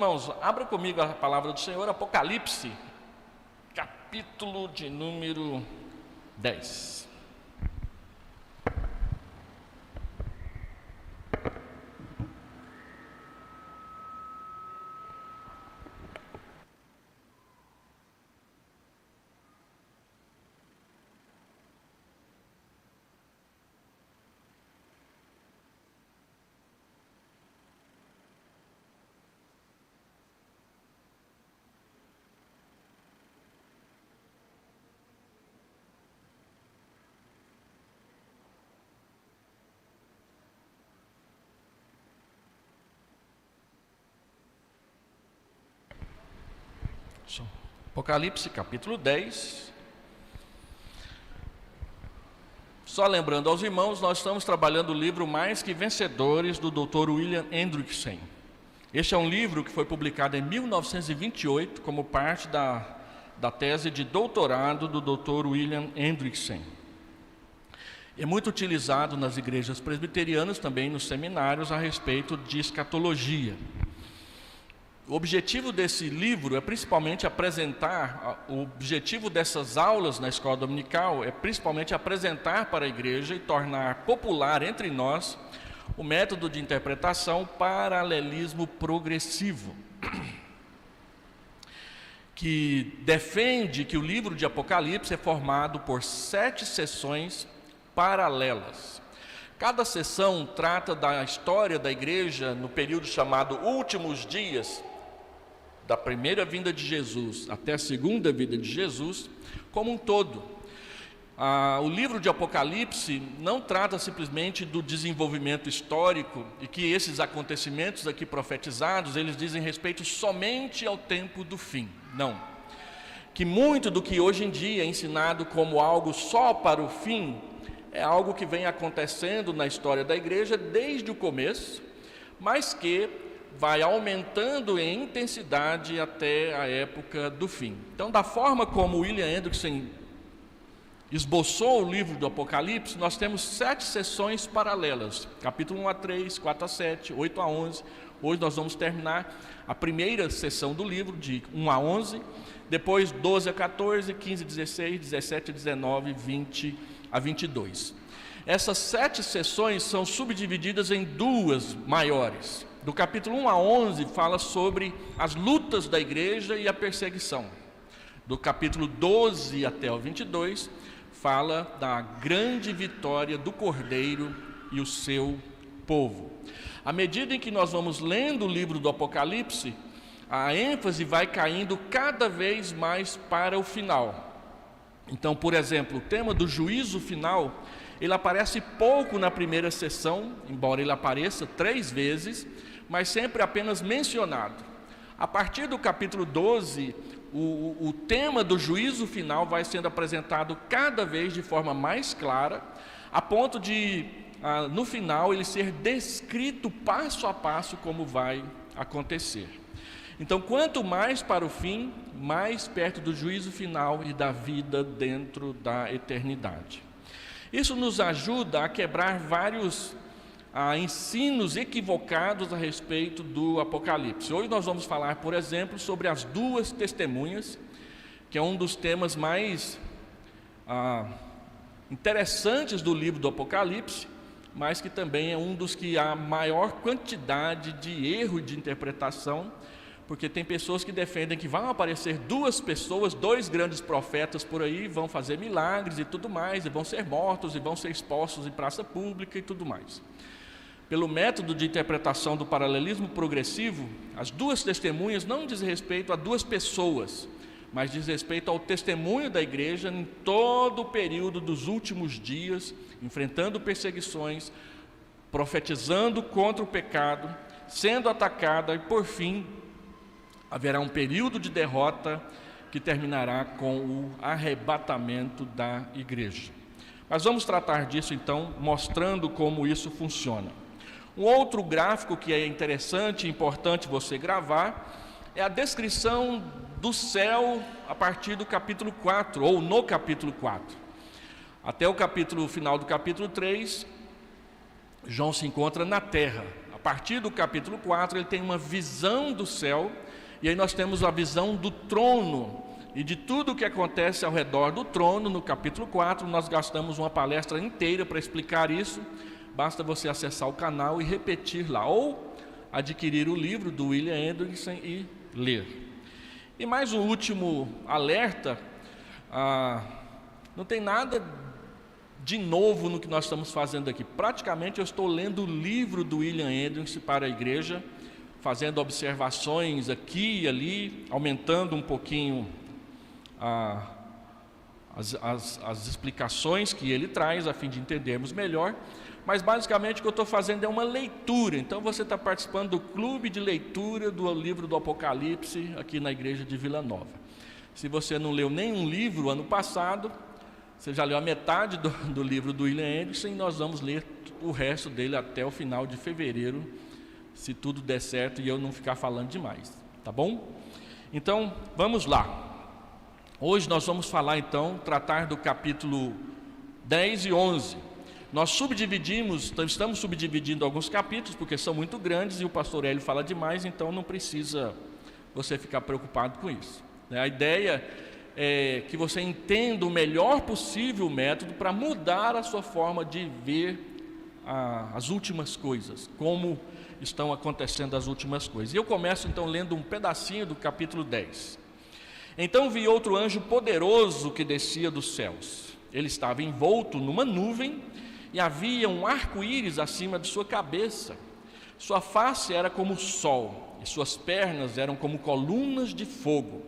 Irmãos, abra comigo a palavra do Senhor, Apocalipse, capítulo de número 10. Apocalipse capítulo 10. Só lembrando aos irmãos, nós estamos trabalhando o livro Mais que Vencedores, do Dr. William Hendrickson. Este é um livro que foi publicado em 1928 como parte da tese de doutorado do Dr. William Hendrickson. É muito utilizado nas igrejas presbiterianas, também nos seminários, a respeito de escatologia. O objetivo desse livro é principalmente apresentar, o objetivo dessas aulas na escola dominical é principalmente apresentar para a igreja e tornar popular entre nós o método de interpretação paralelismo progressivo, que defende que o livro de Apocalipse é formado por 7 sessões paralelas. Cada sessão trata da história da igreja no período chamado Últimos Dias, da primeira vinda de Jesus até a segunda vinda de Jesus, como um todo. O livro de Apocalipse não trata simplesmente do desenvolvimento histórico e que esses acontecimentos aqui profetizados, eles dizem respeito somente ao tempo do fim. Não. Que muito do que hoje em dia é ensinado como algo só para o fim, é algo que vem acontecendo na história da igreja desde o começo, mas que vai aumentando em intensidade até a época do fim. Então, da forma como William Hendrickson esboçou o livro do Apocalipse, nós temos 7 sessões paralelas, capítulo 1 a 3, 4 a 7, 8 a 11. Hoje nós vamos terminar a primeira sessão do livro, de 1 a 11, depois 12 a 14, 15 a 16, 17 a 19, 20 a 22. Essas 7 sessões são subdivididas em 2 maiores. Do capítulo 1 a 11 fala sobre as lutas da igreja e a perseguição. Do capítulo 12 até o 22 fala da grande vitória do Cordeiro e o seu povo. À medida em que nós vamos lendo o livro do Apocalipse, a ênfase vai caindo cada vez mais para o final. Então, por exemplo, o tema do juízo final, ele aparece pouco na primeira sessão, embora ele apareça 3 vezes, mas sempre apenas mencionado. A partir do capítulo 12, o tema do juízo final vai sendo apresentado cada vez de forma mais clara, a ponto de, no final, ele ser descrito passo a passo como vai acontecer. Então, quanto mais para o fim, mais perto do juízo final e da vida dentro da eternidade. Isso nos ajuda a quebrar vários ensinos equivocados a respeito do Apocalipse. Hoje nós vamos falar, por exemplo, sobre as 2 testemunhas, que é um dos temas mais interessantes do livro do Apocalipse, mas que também é um dos que há maior quantidade de erro de interpretação, porque tem pessoas que defendem que vão aparecer 2 pessoas, 2 grandes profetas por aí, vão fazer milagres e tudo mais, e vão ser mortos, e vão ser expostos em praça pública e tudo mais. Pelo método de interpretação do paralelismo progressivo, as 2 testemunhas não diz respeito a 2 pessoas, mas diz respeito ao testemunho da igreja em todo o período dos últimos dias, enfrentando perseguições, profetizando contra o pecado, sendo atacada e, por fim, haverá um período de derrota que terminará com o arrebatamento da igreja. Mas vamos tratar disso então, mostrando como isso funciona. Um outro gráfico que é interessante e importante você gravar é a descrição do céu a partir do capítulo 4, ou no capítulo 4. Até o final do capítulo 3, João se encontra na terra. A partir do capítulo 4, ele tem uma visão do céu, e aí nós temos a visão do trono e de tudo o que acontece ao redor do trono. No capítulo 4, nós gastamos uma palestra inteira para explicar isso. Basta você acessar o canal e repetir lá, ou adquirir o livro do William Hendrickson e ler. E mais um último alerta, não tem nada de novo no que nós estamos fazendo aqui. Praticamente eu estou lendo o livro do William Hendrickson para a igreja, fazendo observações aqui e ali, aumentando um pouquinho as explicações que ele traz, a fim de entendermos melhor. Mas basicamente o que eu estou fazendo é uma leitura. Então você está participando do clube de leitura do livro do Apocalipse aqui na igreja de Vila Nova. Se você não leu nenhum livro ano passado, você já leu a metade do livro do William Hendrickson, e nós vamos ler o resto dele até o final de fevereiro, se tudo der certo e eu não ficar falando demais, tá bom? Então, vamos lá. Hoje nós vamos falar então, tratar do capítulo 10 e 11. Nós estamos subdividindo alguns capítulos, porque são muito grandes e o pastor Hélio fala demais, então não precisa você ficar preocupado com isso. A ideia é que você entenda o melhor possível o método para mudar a sua forma de ver as últimas coisas, como estão acontecendo as últimas coisas. E eu começo então lendo um pedacinho do capítulo 10. Então vi outro anjo poderoso que descia dos céus. Ele estava envolto numa nuvem e havia um arco-íris acima de sua cabeça. Sua face era como o sol e suas pernas eram como colunas de fogo.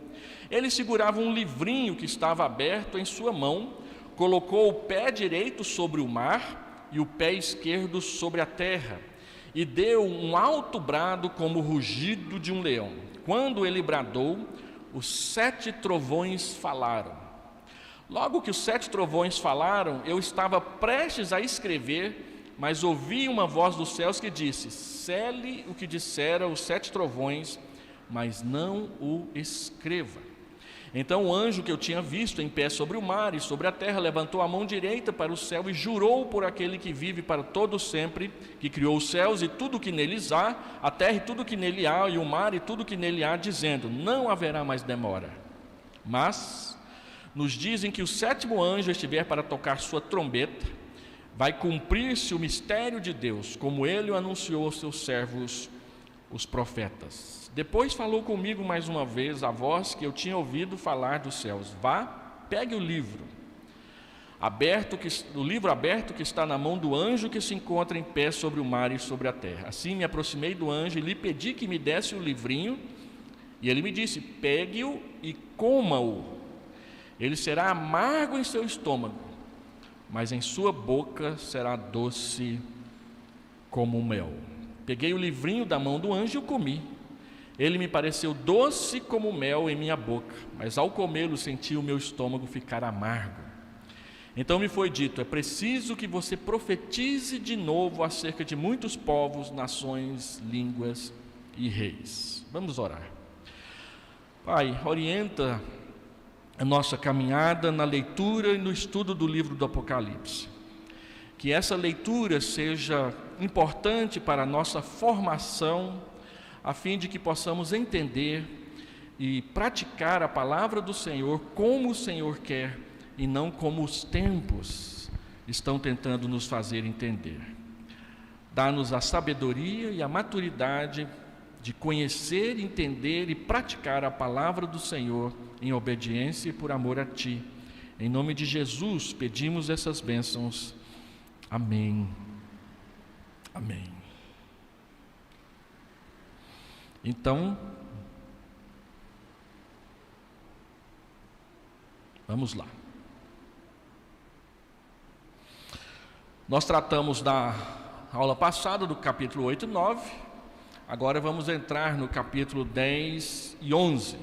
Ele segurava um livrinho que estava aberto em sua mão, colocou o pé direito sobre o mar e o pé esquerdo sobre a terra, e deu um alto brado como o rugido de um leão. Quando ele bradou, os 7 trovões falaram. Logo que os 7 trovões falaram, eu estava prestes a escrever, mas ouvi uma voz dos céus que disse: cele o que disseram os 7 trovões, mas não o escreva. Então o anjo que eu tinha visto em pé sobre o mar e sobre a terra levantou a mão direita para o céu e jurou por aquele que vive para todo sempre, que criou os céus e tudo que neles há, a terra e tudo que nele há, e o mar e tudo que nele há, dizendo: não haverá mais demora. Mas nos dizem que o 7º anjo estiver para tocar sua trombeta, vai cumprir-se o mistério de Deus, como ele o anunciou aos seus servos, os profetas. Depois falou comigo mais uma vez a voz que eu tinha ouvido falar dos céus: vá, pegue o livro aberto que está na mão do anjo que se encontra em pé sobre o mar e sobre a terra. Assim me aproximei do anjo e lhe pedi que me desse o livrinho, e ele me disse: pegue-o e coma-o. Ele será amargo em seu estômago, mas em sua boca será doce como mel. Peguei o livrinho da mão do anjo e o comi. Ele me pareceu doce como mel em minha boca, mas ao comê-lo senti o meu estômago ficar amargo. Então me foi dito: é preciso que você profetize de novo acerca de muitos povos, nações, línguas e reis. Vamos orar. Pai, orienta a nossa caminhada na leitura e no estudo do livro do Apocalipse. Que essa leitura seja importante para a nossa formação, a fim de que possamos entender e praticar a palavra do Senhor como o Senhor quer, e não como os tempos estão tentando nos fazer entender. Dá-nos a sabedoria e a maturidade de conhecer, entender e praticar a palavra do Senhor em obediência e por amor a Ti. Em nome de Jesus pedimos essas bênçãos. Amém. Amém. Então, vamos lá. Nós tratamos da aula passada do capítulo 8 e 9, agora vamos entrar no capítulo 10 e 11.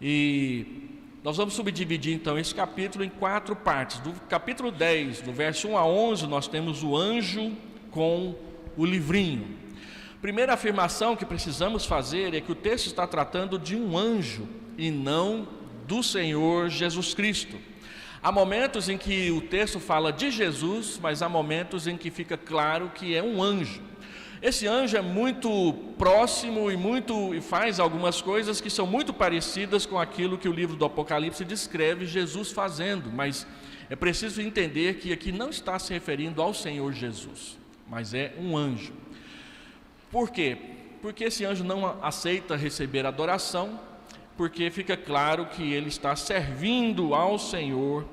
E nós vamos subdividir então esse capítulo em 4 partes. Do capítulo 10, do verso 1 a 11, nós temos o anjo com o livrinho. Primeira afirmação que precisamos fazer é que o texto está tratando de um anjo e não do Senhor Jesus Cristo. Há momentos em que o texto fala de Jesus, mas há momentos em que fica claro que é um anjo. Esse anjo é muito próximo e faz algumas coisas que são muito parecidas com aquilo que o livro do Apocalipse descreve Jesus fazendo, mas é preciso entender que aqui não está se referindo ao Senhor Jesus, mas é um anjo. Por quê? Porque esse anjo não aceita receber adoração, porque fica claro que ele está servindo ao Senhor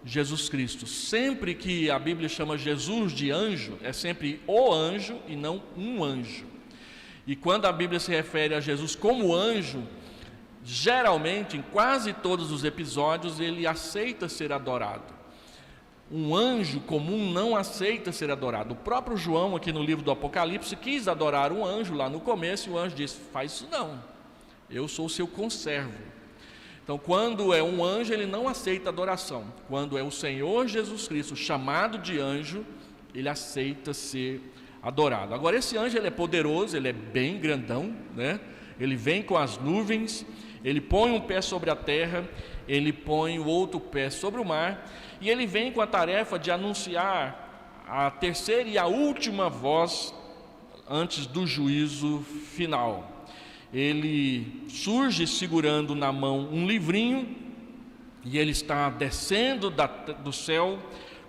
Jesus Cristo. Sempre que a Bíblia chama Jesus de anjo, é sempre o anjo e não um anjo. E quando a Bíblia se refere a Jesus como anjo, geralmente, em quase todos os episódios, ele aceita ser adorado. Um anjo comum não aceita ser adorado. O próprio João, aqui no livro do Apocalipse, quis adorar um anjo lá no começo, e o anjo disse: faz isso não, eu sou o seu conservo. Então, quando é um anjo, ele não aceita adoração. Quando é o Senhor Jesus Cristo chamado de anjo, ele aceita ser adorado. Agora, esse anjo, ele é poderoso, ele é bem grandão, né? Ele vem com as nuvens, ele põe um pé sobre a terra, ele põe o outro pé sobre o mar, e ele vem com a tarefa de anunciar a terceira e a última voz antes do juízo final. Ele surge segurando na mão um livrinho, e ele está descendo do céu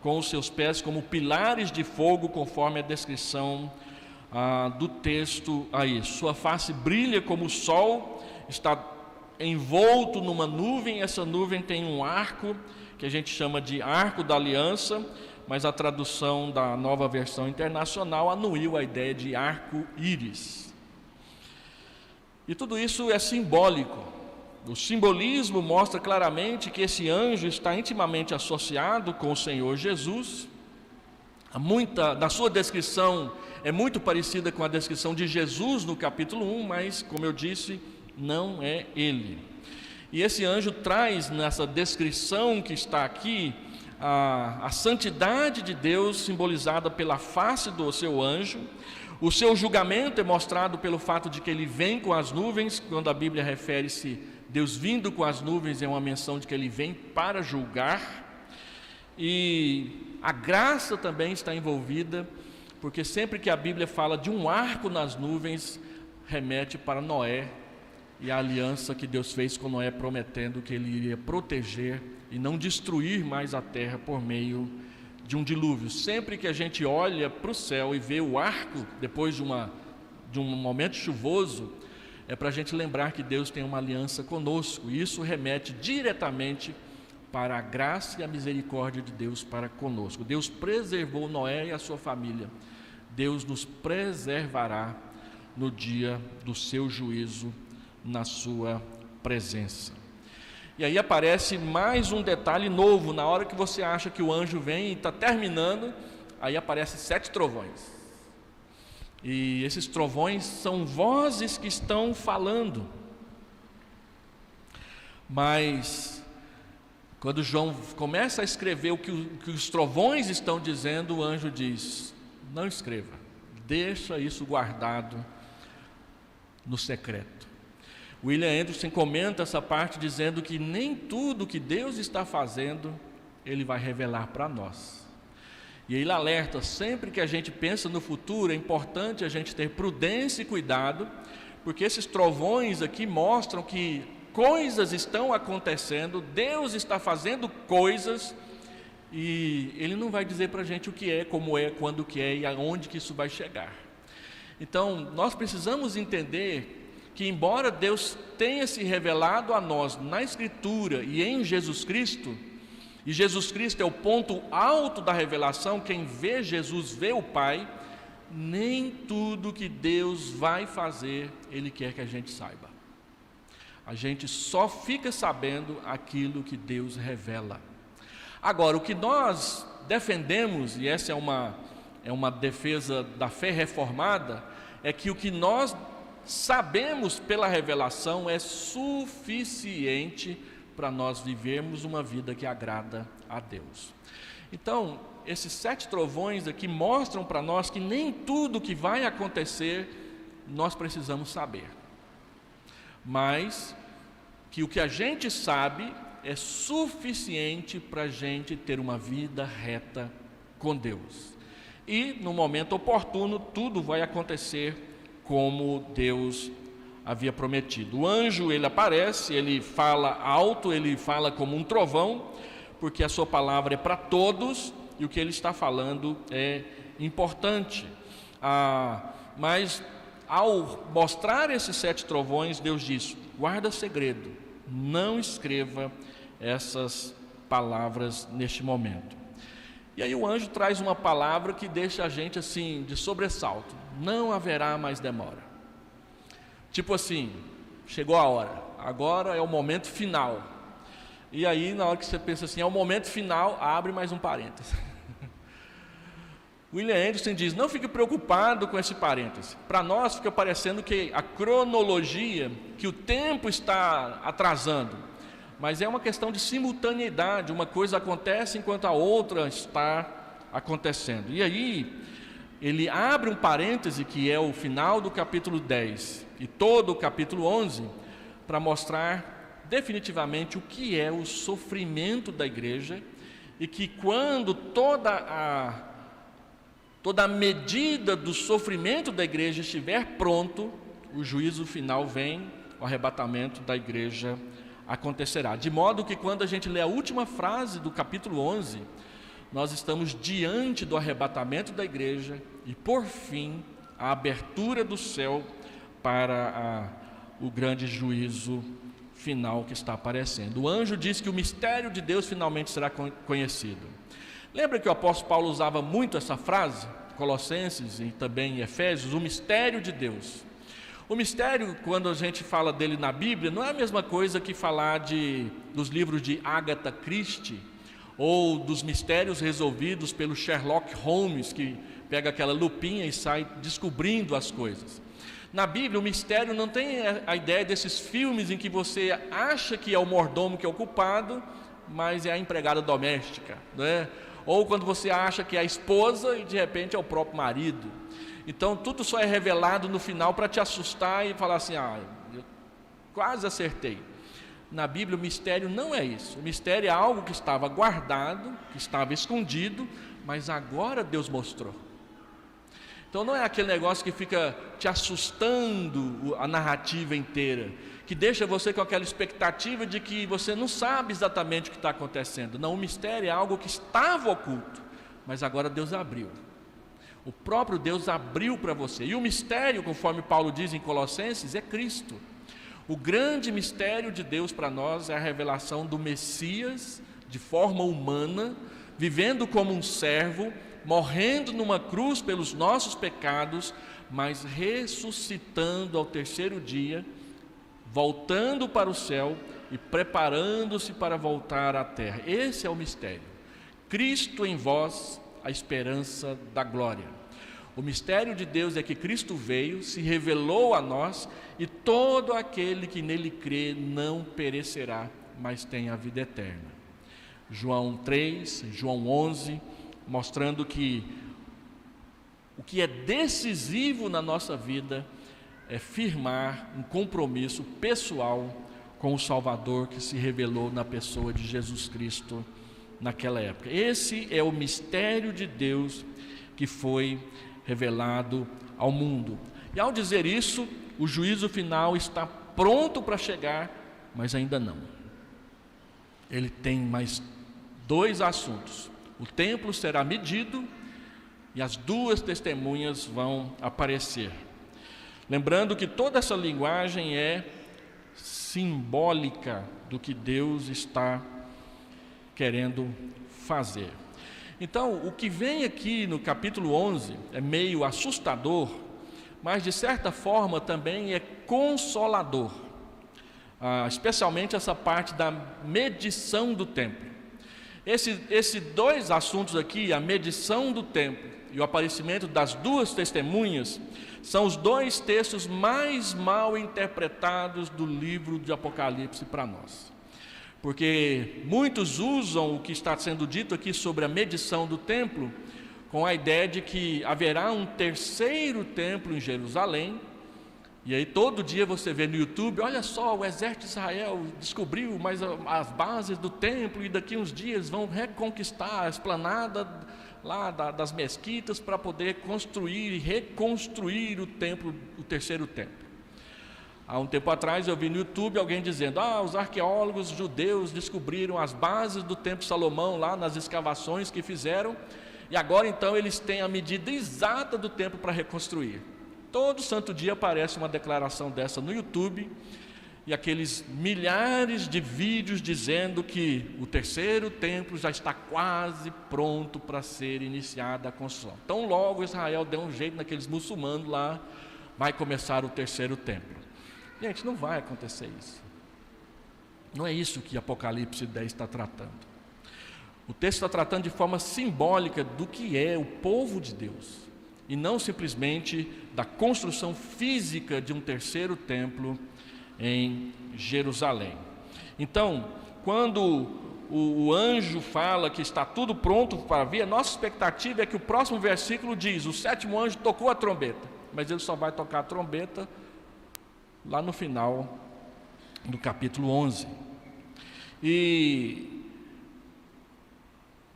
com os seus pés como pilares de fogo, conforme a descrição do texto aí. Sua face brilha como o sol, está envolto numa nuvem. Essa nuvem tem um arco, que a gente chama de arco da aliança, mas a tradução da Nova Versão Internacional anuiu a ideia de arco-íris. E tudo isso é simbólico. O simbolismo mostra claramente que esse anjo está intimamente associado com o Senhor Jesus. Da sua descrição é muito parecida com a descrição de Jesus no capítulo 1, mas, como eu disse, não é ele. E esse anjo traz nessa descrição que está aqui a santidade de Deus, simbolizada pela face do seu anjo. O seu julgamento é mostrado pelo fato de que ele vem com as nuvens. Quando a Bíblia refere-se Deus vindo com as nuvens, é uma menção de que ele vem para julgar. E a graça também está envolvida, porque sempre que a Bíblia fala de um arco nas nuvens, remete para Noé e a aliança que Deus fez com Noé, prometendo que ele iria proteger e não destruir mais a terra por meio de um dilúvio. Sempre que a gente olha para o céu e vê o arco, depois de um momento chuvoso, é para a gente lembrar que Deus tem uma aliança conosco, e isso remete diretamente para a graça e a misericórdia de Deus para conosco. Deus preservou Noé e a sua família, Deus nos preservará no dia do seu juízo, na sua presença. E aí aparece mais um detalhe novo. Na hora que você acha que o anjo vem e está terminando, aí aparecem 7 trovões. E esses trovões são vozes que estão falando. Mas quando João começa a escrever o que os trovões estão dizendo, o anjo diz: não escreva, deixa isso guardado no secreto. William Anderson comenta essa parte dizendo que nem tudo que Deus está fazendo Ele vai revelar para nós. E ele alerta: sempre que a gente pensa no futuro, é importante a gente ter prudência e cuidado, porque esses trovões aqui mostram que coisas estão acontecendo, Deus está fazendo coisas, e Ele não vai dizer para a gente o que é, como é, quando que é e aonde que isso vai chegar. Então, nós precisamos entender que, embora Deus tenha se revelado a nós na Escritura e em Jesus Cristo, e Jesus Cristo é o ponto alto da revelação, quem vê Jesus vê o Pai, nem tudo que Deus vai fazer Ele quer que a gente saiba. A gente só fica sabendo aquilo que Deus revela. Agora, o que nós defendemos, e essa é uma defesa da fé reformada, é que o que nós sabemos pela revelação é suficiente para nós vivermos uma vida que agrada a Deus. Então, esses 7 trovões aqui mostram para nós que nem tudo que vai acontecer nós precisamos saber, mas que o que a gente sabe é suficiente para a gente ter uma vida reta com Deus. e no momento oportuno tudo vai acontecer como Deus havia prometido. O anjo, ele aparece, ele fala alto, ele fala como um trovão, porque a sua palavra é para todos e o que ele está falando é importante. Mas ao mostrar esses 7 trovões, Deus diz: guarda segredo, não escreva essas palavras neste momento. E aí o anjo traz uma palavra que deixa a gente assim de sobressalto: não haverá mais demora. Tipo assim, chegou a hora, agora é o momento final. E aí na hora que você pensa assim, é o momento final, abre mais um parêntese. William Anderson diz: não fique preocupado com esse parêntese. Para nós fica parecendo que a cronologia, que o tempo está atrasando, mas é uma questão de simultaneidade, uma coisa acontece enquanto a outra está acontecendo. E aí ele abre um parêntese que é o final do capítulo 10 e todo o capítulo 11 para mostrar definitivamente o que é o sofrimento da igreja, e que quando toda a medida do sofrimento da igreja estiver pronto, o juízo final vem, o arrebatamento da igreja acontecerá. De modo que quando a gente lê a última frase do capítulo 11, nós estamos diante do arrebatamento da igreja e, por fim, a abertura do céu para o grande juízo final que está aparecendo. O anjo diz que o mistério de Deus finalmente será conhecido. Lembra que o apóstolo Paulo usava muito essa frase, Colossenses e também em Efésios, o mistério de Deus. O mistério, quando a gente fala dele na Bíblia, não é a mesma coisa que falar dos livros de Agatha Christie, ou dos mistérios resolvidos pelo Sherlock Holmes, que pega aquela lupinha e sai descobrindo as coisas. Na Bíblia, o mistério não tem a ideia desses filmes em que você acha que é o mordomo que é o culpado, mas é a empregada doméstica, né? Ou quando você acha que é a esposa e de repente é o próprio marido. Então tudo só é revelado no final para te assustar e falar assim: eu quase acertei. Na Bíblia o mistério não é isso. O mistério é algo que estava guardado, que estava escondido, mas agora Deus mostrou. Então não é aquele negócio que fica te assustando a narrativa inteira, que deixa você com aquela expectativa de que você não sabe exatamente o que está acontecendo. Não, o mistério é algo que estava oculto, mas agora Deus abriu. O próprio Deus abriu para você. E o mistério, conforme Paulo diz em Colossenses, é Cristo. O grande mistério de Deus para nós é a revelação do Messias de forma humana, vivendo como um servo, morrendo numa cruz pelos nossos pecados, mas ressuscitando ao terceiro dia, voltando para o céu e preparando-se para voltar à terra. Esse é o mistério. Cristo em vós, a esperança da glória. O mistério de Deus é que Cristo veio, se revelou a nós, e todo aquele que nele crê não perecerá, mas tem a vida eterna. João 3, João 11, mostrando que o que é decisivo na nossa vida é firmar um compromisso pessoal com o Salvador que se revelou na pessoa de Jesus Cristo naquela época. Esse é o mistério de Deus que foi revelado ao mundo. E ao dizer isso, o juízo final está pronto para chegar, mas ainda não. Ele tem mais 2 assuntos. O templo será medido e as 2 testemunhas vão aparecer. Lembrando que toda essa linguagem é simbólica do que Deus está querendo fazer. Então, o que vem aqui no capítulo 11 é meio assustador, mas de certa forma também é consolador, especialmente essa parte da medição do templo. Esses 2 assuntos aqui, a medição do templo e o aparecimento das 2 testemunhas, são os 2 textos mais mal interpretados do livro de Apocalipse para nós. Porque muitos usam o que está sendo dito aqui sobre a medição do templo com a ideia de que haverá um 3º templo em Jerusalém. E aí todo dia você vê no YouTube: olha só, o exército de Israel descobriu mais as bases do templo e daqui uns dias vão reconquistar a esplanada lá das mesquitas para poder construir e reconstruir o templo, o terceiro templo. Há um tempo atrás eu vi no YouTube alguém dizendo: os arqueólogos judeus descobriram as bases do templo de Salomão lá nas escavações que fizeram, e agora então eles têm a medida exata do templo para reconstruir. Todo santo dia aparece uma declaração dessa no YouTube, e aqueles milhares de vídeos dizendo que o terceiro templo já está quase pronto para ser iniciada a construção. Então logo Israel deu um jeito naqueles muçulmanos lá, vai começar o terceiro templo. Gente, não vai acontecer isso. Não é isso que Apocalipse 10 está tratando. O texto está tratando de forma simbólica do que é o povo de Deus, e não simplesmente da construção física de um terceiro templo em Jerusalém. Então, quando o anjo fala que está tudo pronto para vir, a nossa expectativa é que o próximo versículo diz: o sétimo anjo tocou a trombeta, mas ele só vai tocar a trombeta lá no final do capítulo 11. E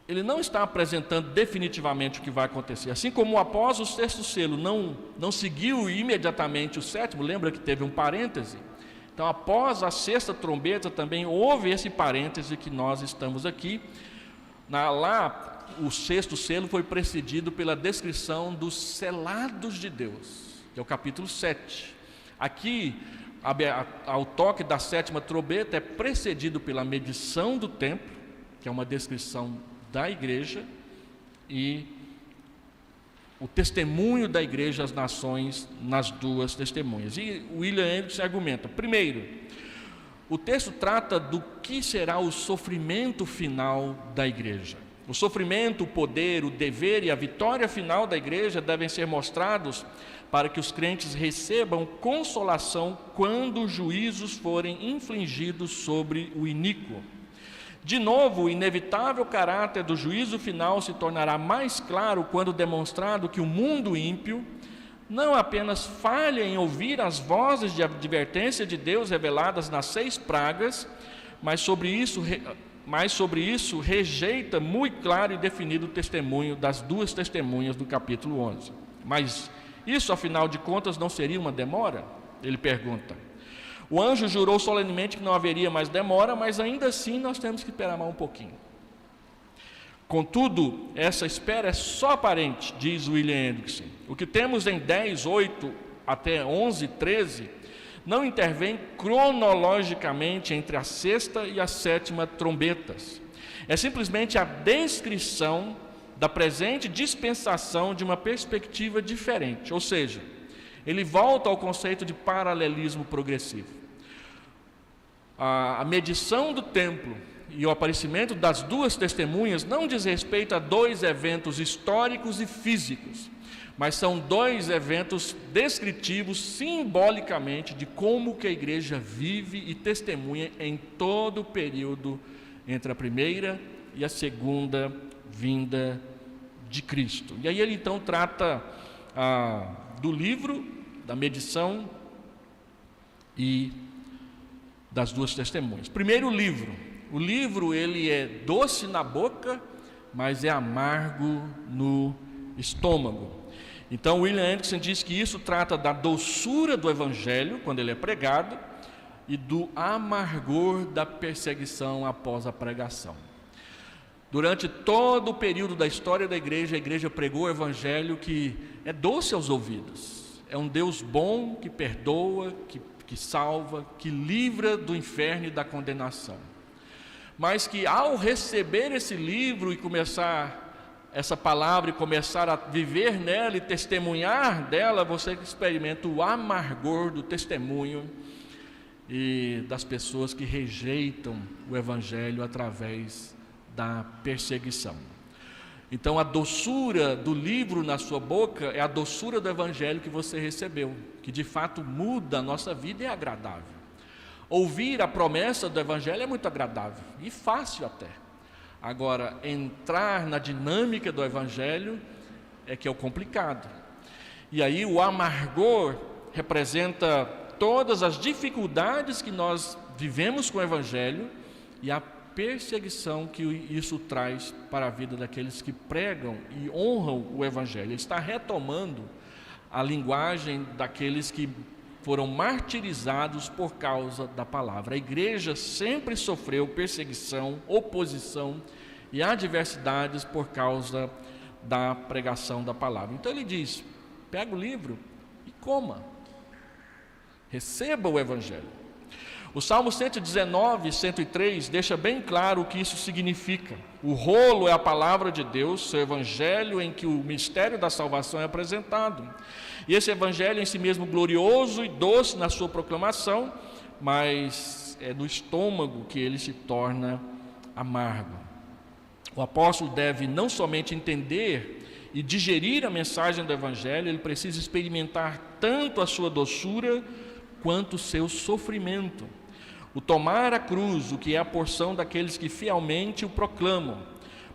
ele não está apresentando definitivamente o que vai acontecer. Assim como após o sexto selo não seguiu imediatamente o sétimo, lembra que teve um parêntese? Então, após a sexta trombeta também houve esse parêntese que nós estamos aqui. Lá, o sexto selo foi precedido pela descrição dos selados de Deus, que é o capítulo 7. Aqui, ao toque da sétima trombeta, é precedido pela medição do templo, que é uma descrição da igreja, e o testemunho da igreja às nações nas duas testemunhas. E William Hendricks argumenta: primeiro, o texto trata do que será o sofrimento final da igreja. O sofrimento, o poder, o dever e a vitória final da igreja devem ser mostrados para que os crentes recebam consolação quando os juízos forem infligidos sobre o iníquo. De novo, o inevitável caráter do juízo final se tornará mais claro quando demonstrado que o mundo ímpio não apenas falha em ouvir as vozes de advertência de Deus reveladas nas 6 pragas, mas sobre isso rejeita muito claro e definido o testemunho das 2 testemunhas do capítulo 11. Mas isso, afinal de contas, não seria uma demora? Ele pergunta. O anjo jurou solenemente que não haveria mais demora, mas ainda assim nós temos que esperar mais um pouquinho. Contudo, essa espera é só aparente, diz William Hendrickson. O que temos em 10, 8 até 11, 13, não intervém cronologicamente entre a sexta e a sétima trombetas. É simplesmente a descrição da presente dispensação de uma perspectiva diferente, ou seja, ele volta ao conceito de paralelismo progressivo. A medição do templo e o aparecimento das 2 testemunhas não diz respeito a 2 eventos históricos e físicos, mas são 2 eventos descritivos simbolicamente de como que a igreja vive e testemunha em todo o período entre a primeira e a segunda vinda de Cristo. E aí ele então trata do livro, da medição e das 2 testemunhas. Primeiro, o livro. O livro, ele é doce na boca, mas é amargo no estômago. Então, William Hendrickson diz que isso trata da doçura do evangelho, quando ele é pregado, e do amargor da perseguição após a pregação. Durante todo o período da história da igreja, a igreja pregou o evangelho que é doce aos ouvidos. É um Deus bom, que perdoa, que salva, que livra do inferno e da condenação. Mas que ao receber esse livro e começar essa palavra e começar a viver nela e testemunhar dela, você experimenta o amargor do testemunho e das pessoas que rejeitam o evangelho através da perseguição. Então, a doçura do livro na sua boca é a doçura do evangelho que você recebeu, que de fato muda a nossa vida e é agradável. Ouvir a promessa do evangelho é muito agradável e fácil até. Agora, entrar na dinâmica do evangelho é que é o complicado. E aí o amargor representa todas as dificuldades que nós vivemos com o evangelho e a perseguição que isso traz para a vida daqueles que pregam e honram o Evangelho. Ele está retomando a linguagem daqueles que foram martirizados por causa da palavra. A igreja sempre sofreu perseguição, oposição e adversidades por causa da pregação da palavra. Então ele diz: pega o livro e coma, receba o Evangelho. O Salmo 119, 103 deixa bem claro o que isso significa. O rolo é a palavra de Deus, seu Evangelho, em que o mistério da salvação é apresentado. E esse Evangelho em si mesmo glorioso e doce na sua proclamação, mas é no estômago que ele se torna amargo. O apóstolo deve não somente entender e digerir a mensagem do Evangelho, ele precisa experimentar tanto a sua doçura quanto o seu sofrimento. O tomar a cruz, o que é a porção daqueles que fielmente o proclamam.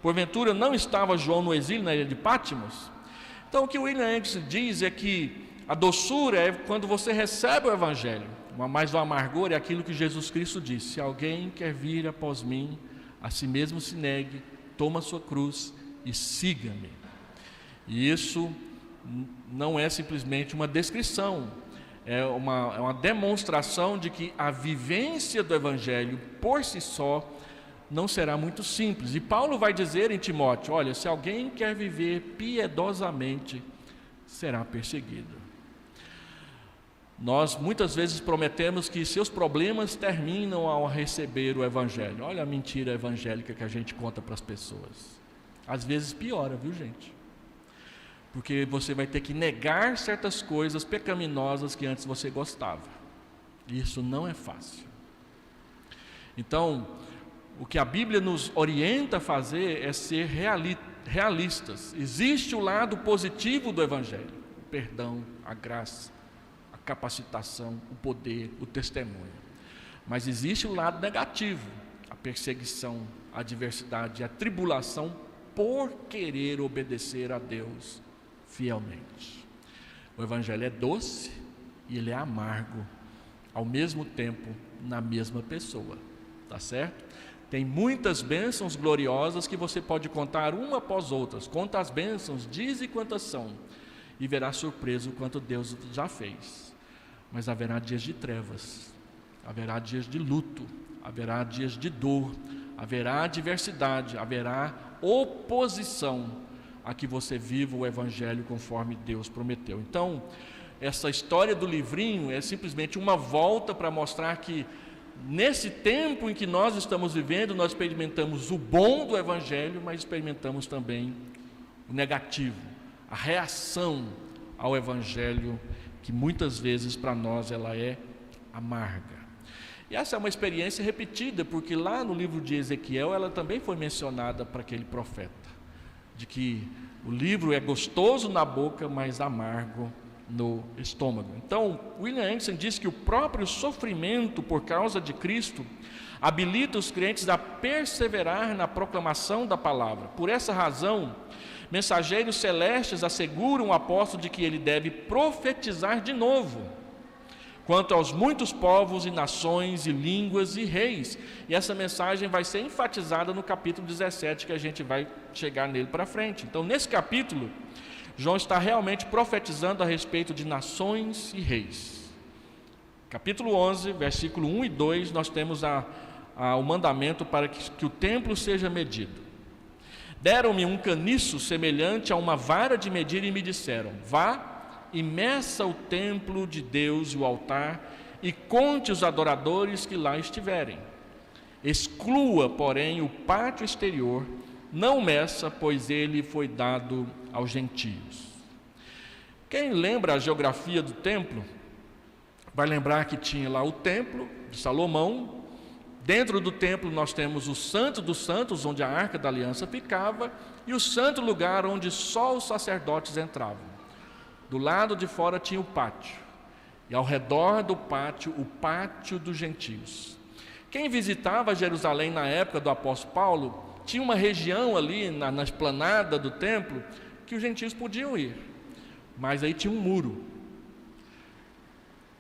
Porventura não estava João no exílio na ilha de Pátimos? Então o que William Henry diz é que a doçura é quando você recebe o Evangelho, mas o amargor é aquilo que Jesus Cristo disse: se alguém quer vir após mim, a si mesmo se negue, toma a sua cruz e siga-me. E isso não é simplesmente uma descrição, é uma demonstração de que a vivência do Evangelho por si só não será muito simples. E Paulo vai dizer em Timóteo: olha, se alguém quer viver piedosamente, será perseguido. Nós muitas vezes prometemos que seus problemas terminam ao receber o Evangelho. Olha a mentira evangélica que a gente conta para as pessoas. Às vezes piora, viu, gente? Porque você vai ter que negar certas coisas pecaminosas que antes você gostava. Isso não é fácil. Então, o que a Bíblia nos orienta a fazer é ser realistas. Existe o lado positivo do Evangelho: o perdão, a graça, a capacitação, o poder, o testemunho. Mas existe o lado negativo: a perseguição, a adversidade, a tribulação por querer obedecer a Deus fielmente. O Evangelho é doce e ele é amargo ao mesmo tempo na mesma pessoa, tá certo? Tem muitas bênçãos gloriosas que você pode contar uma após outras. Conta as bênçãos, dize quantas são, e verá surpreso quanto Deus já fez. Mas haverá dias de trevas, haverá dias de luto, haverá dias de dor, haverá adversidade, haverá oposição a que você viva o Evangelho conforme Deus prometeu. Então, essa história do livrinho é simplesmente uma volta para mostrar que nesse tempo em que nós estamos vivendo, nós experimentamos o bom do Evangelho, mas experimentamos também o negativo, a reação ao Evangelho, que muitas vezes para nós ela é amarga. E essa é uma experiência repetida, porque lá no livro de Ezequiel ela também foi mencionada para aquele profeta, de que o livro é gostoso na boca, mas amargo no estômago. Então, William Anderson diz que o próprio sofrimento por causa de Cristo habilita os crentes a perseverar na proclamação da palavra. Por essa razão, mensageiros celestes asseguram o apóstolo de que ele deve profetizar de novo quanto aos muitos povos e nações e línguas e reis. E essa mensagem vai ser enfatizada no capítulo 17, que a gente vai chegar nele para frente. Então, nesse capítulo, João está realmente profetizando a respeito de nações e reis. Capítulo 11, versículo 1 e 2, nós temos o mandamento para que o templo seja medido. Deram-me um caniço semelhante a uma vara de medir e me disseram: vá e meça o templo de Deus e o altar, e conte os adoradores que lá estiverem. Exclua, porém, o pátio exterior, não meça, pois ele foi dado aos gentios. Quem lembra a geografia do templo, vai lembrar que tinha lá o templo de Salomão. Dentro do templo nós temos o Santo dos Santos, onde a Arca da Aliança ficava, e o santo lugar onde só os sacerdotes entravam. Do lado de fora tinha o pátio, e ao redor do pátio, o pátio dos gentios. Quem visitava Jerusalém na época do apóstolo Paulo, tinha uma região ali na esplanada do templo que os gentios podiam ir, mas aí tinha um muro.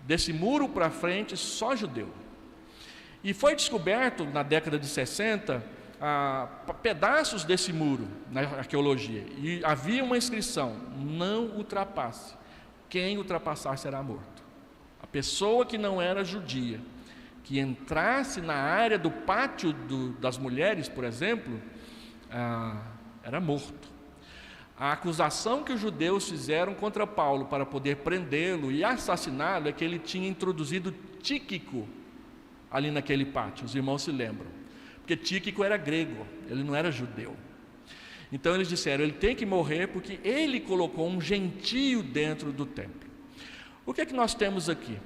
Desse muro para frente, só judeu. E foi descoberto na década de 60 pedaços desse muro na arqueologia, e havia uma inscrição: não ultrapasse, quem ultrapassar será morto. A pessoa que não era judia, que entrasse na área do pátio das mulheres, por exemplo, era morto. A acusação que os judeus fizeram contra Paulo para poder prendê-lo e assassiná-lo é que ele tinha introduzido Tíquico ali naquele pátio. Os irmãos se lembram, porque Tíquico era grego, ele não era judeu. Então eles disseram: ele tem que morrer porque ele colocou um gentio dentro do templo. O que é que nós temos aqui?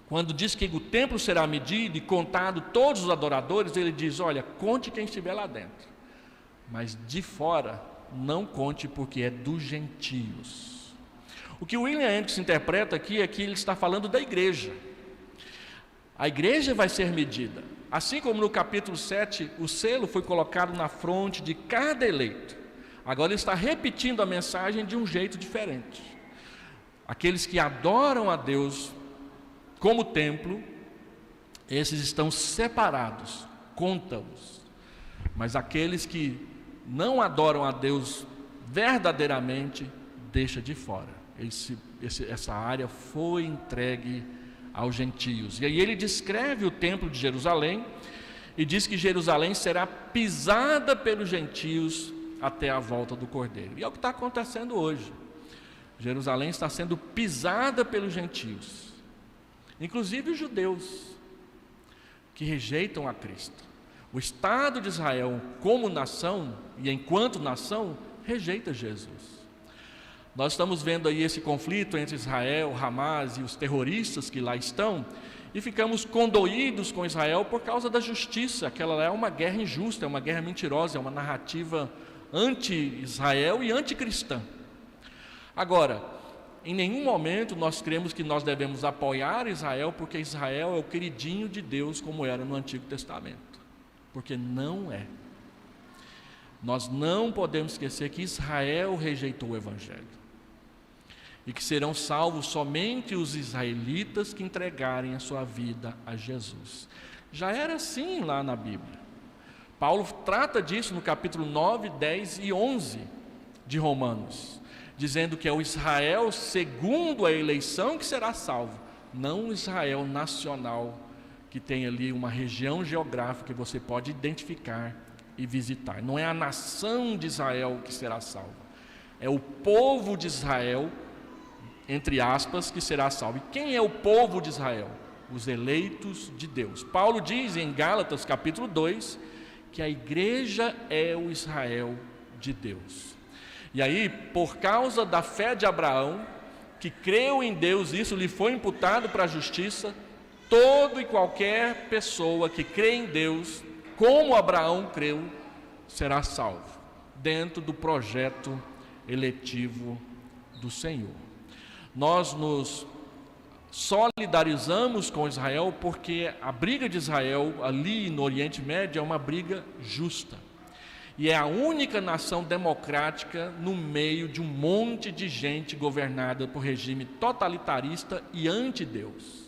Quando diz que o templo será medido e contado todos os adoradores, ele diz: olha, conte quem estiver lá dentro, mas de fora não conte, porque é dos gentios. O que o William Hendricks interpreta aqui é que ele está falando da igreja. A igreja vai ser medida, assim como no capítulo 7 o selo foi colocado na fronte de cada eleito. Agora ele está repetindo a mensagem de um jeito diferente. Aqueles que adoram a Deus como templo, esses estão separados, conta-os. Mas aqueles que não adoram a Deus verdadeiramente, deixa de fora. Essa área foi entregue aos gentios. E aí ele descreve o templo de Jerusalém e diz que Jerusalém será pisada pelos gentios até a volta do Cordeiro. E é o que está acontecendo hoje. Jerusalém está sendo pisada pelos gentios, inclusive os judeus que rejeitam a Cristo. O Estado de Israel, como nação e enquanto nação, rejeita Jesus. Nós estamos vendo aí esse conflito entre Israel, Hamas e os terroristas que lá estão, e ficamos condoídos com Israel por causa da justiça. Aquela é uma guerra injusta, é uma guerra mentirosa, é uma narrativa anti-Israel e anticristã. Agora, em nenhum momento nós cremos que nós devemos apoiar Israel, porque Israel é o queridinho de Deus, como era no Antigo Testamento, porque não é. Nós não podemos esquecer que Israel rejeitou o Evangelho, e que serão salvos somente os israelitas que entregarem a sua vida a Jesus. Já era assim lá na Bíblia. Paulo trata disso no capítulo 9, 10 e 11 de Romanos, dizendo que é o Israel segundo a eleição que será salvo, não o Israel nacional, que tem ali uma região geográfica que você pode identificar e visitar. Não é a nação de Israel que será salva, é o povo de Israel, entre aspas, que será salvo. E quem é o povo de Israel? Os eleitos de Deus. Paulo diz em Gálatas capítulo 2 que a igreja é o Israel de Deus. E aí, por causa da fé de Abraão, que creu em Deus, isso lhe foi imputado para a justiça, todo e qualquer pessoa que crê em Deus, como Abraão creu, será salvo, dentro do projeto eletivo do Senhor. Nós nos solidarizamos com Israel porque a briga de Israel ali no Oriente Médio é uma briga justa. E é a única nação democrática no meio de um monte de gente governada por regime totalitarista e anti-Deus.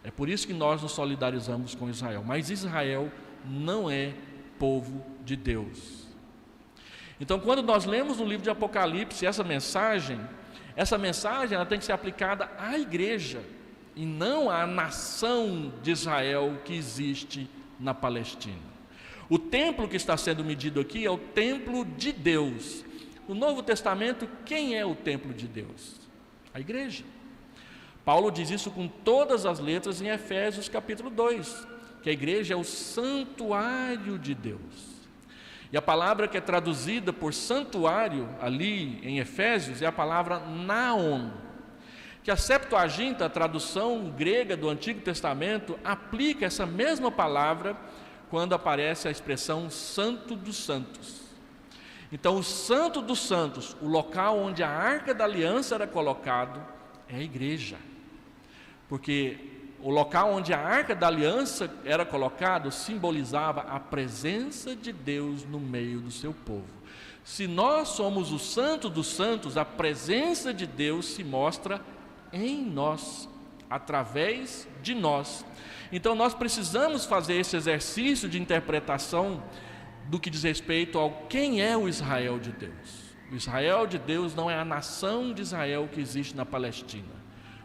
É por isso que nós nos solidarizamos com Israel. Mas Israel não é povo de Deus. Então, quando nós lemos no livro de Apocalipse essa mensagem ela tem que ser aplicada à igreja e não à nação de Israel que existe na Palestina. O templo que está sendo medido aqui é o templo de Deus. No Novo Testamento, quem é o templo de Deus? A igreja. Paulo diz isso com todas as letras em Efésios capítulo 2, que a igreja é o santuário de Deus. E a palavra que é traduzida por santuário ali em Efésios é a palavra naon, que a Septuaginta, a tradução grega do Antigo Testamento, aplica essa mesma palavra quando aparece a expressão Santo dos Santos. Então, o Santo dos Santos, o local onde a Arca da Aliança era colocado, é a igreja. Porque o local onde a Arca da Aliança era colocado simbolizava a presença de Deus no meio do seu povo. Se nós somos o Santo dos Santos, a presença de Deus se mostra em nós, através de nós. Então nós precisamos fazer esse exercício de interpretação do que diz respeito ao quem é o Israel de Deus. O Israel de Deus não é a nação de Israel que existe na Palestina.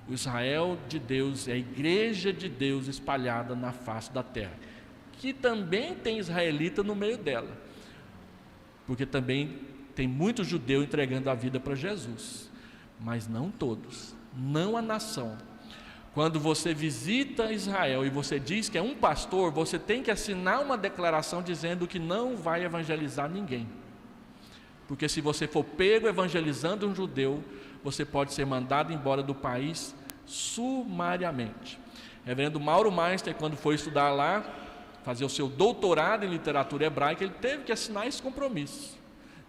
O Israel de Deus é a igreja de Deus espalhada na face da terra, que também tem israelita no meio dela, porque também tem muito judeu entregando a vida para Jesus, mas não todos, não a nação. Quando você visita Israel e você diz que é um pastor, você tem que assinar uma declaração dizendo que não vai evangelizar ninguém, porque se você for pego evangelizando um judeu, você pode ser mandado embora do país sumariamente. Reverendo Mauro Meister, quando foi estudar lá, fazer o seu doutorado em literatura hebraica, ele teve que assinar esse compromisso,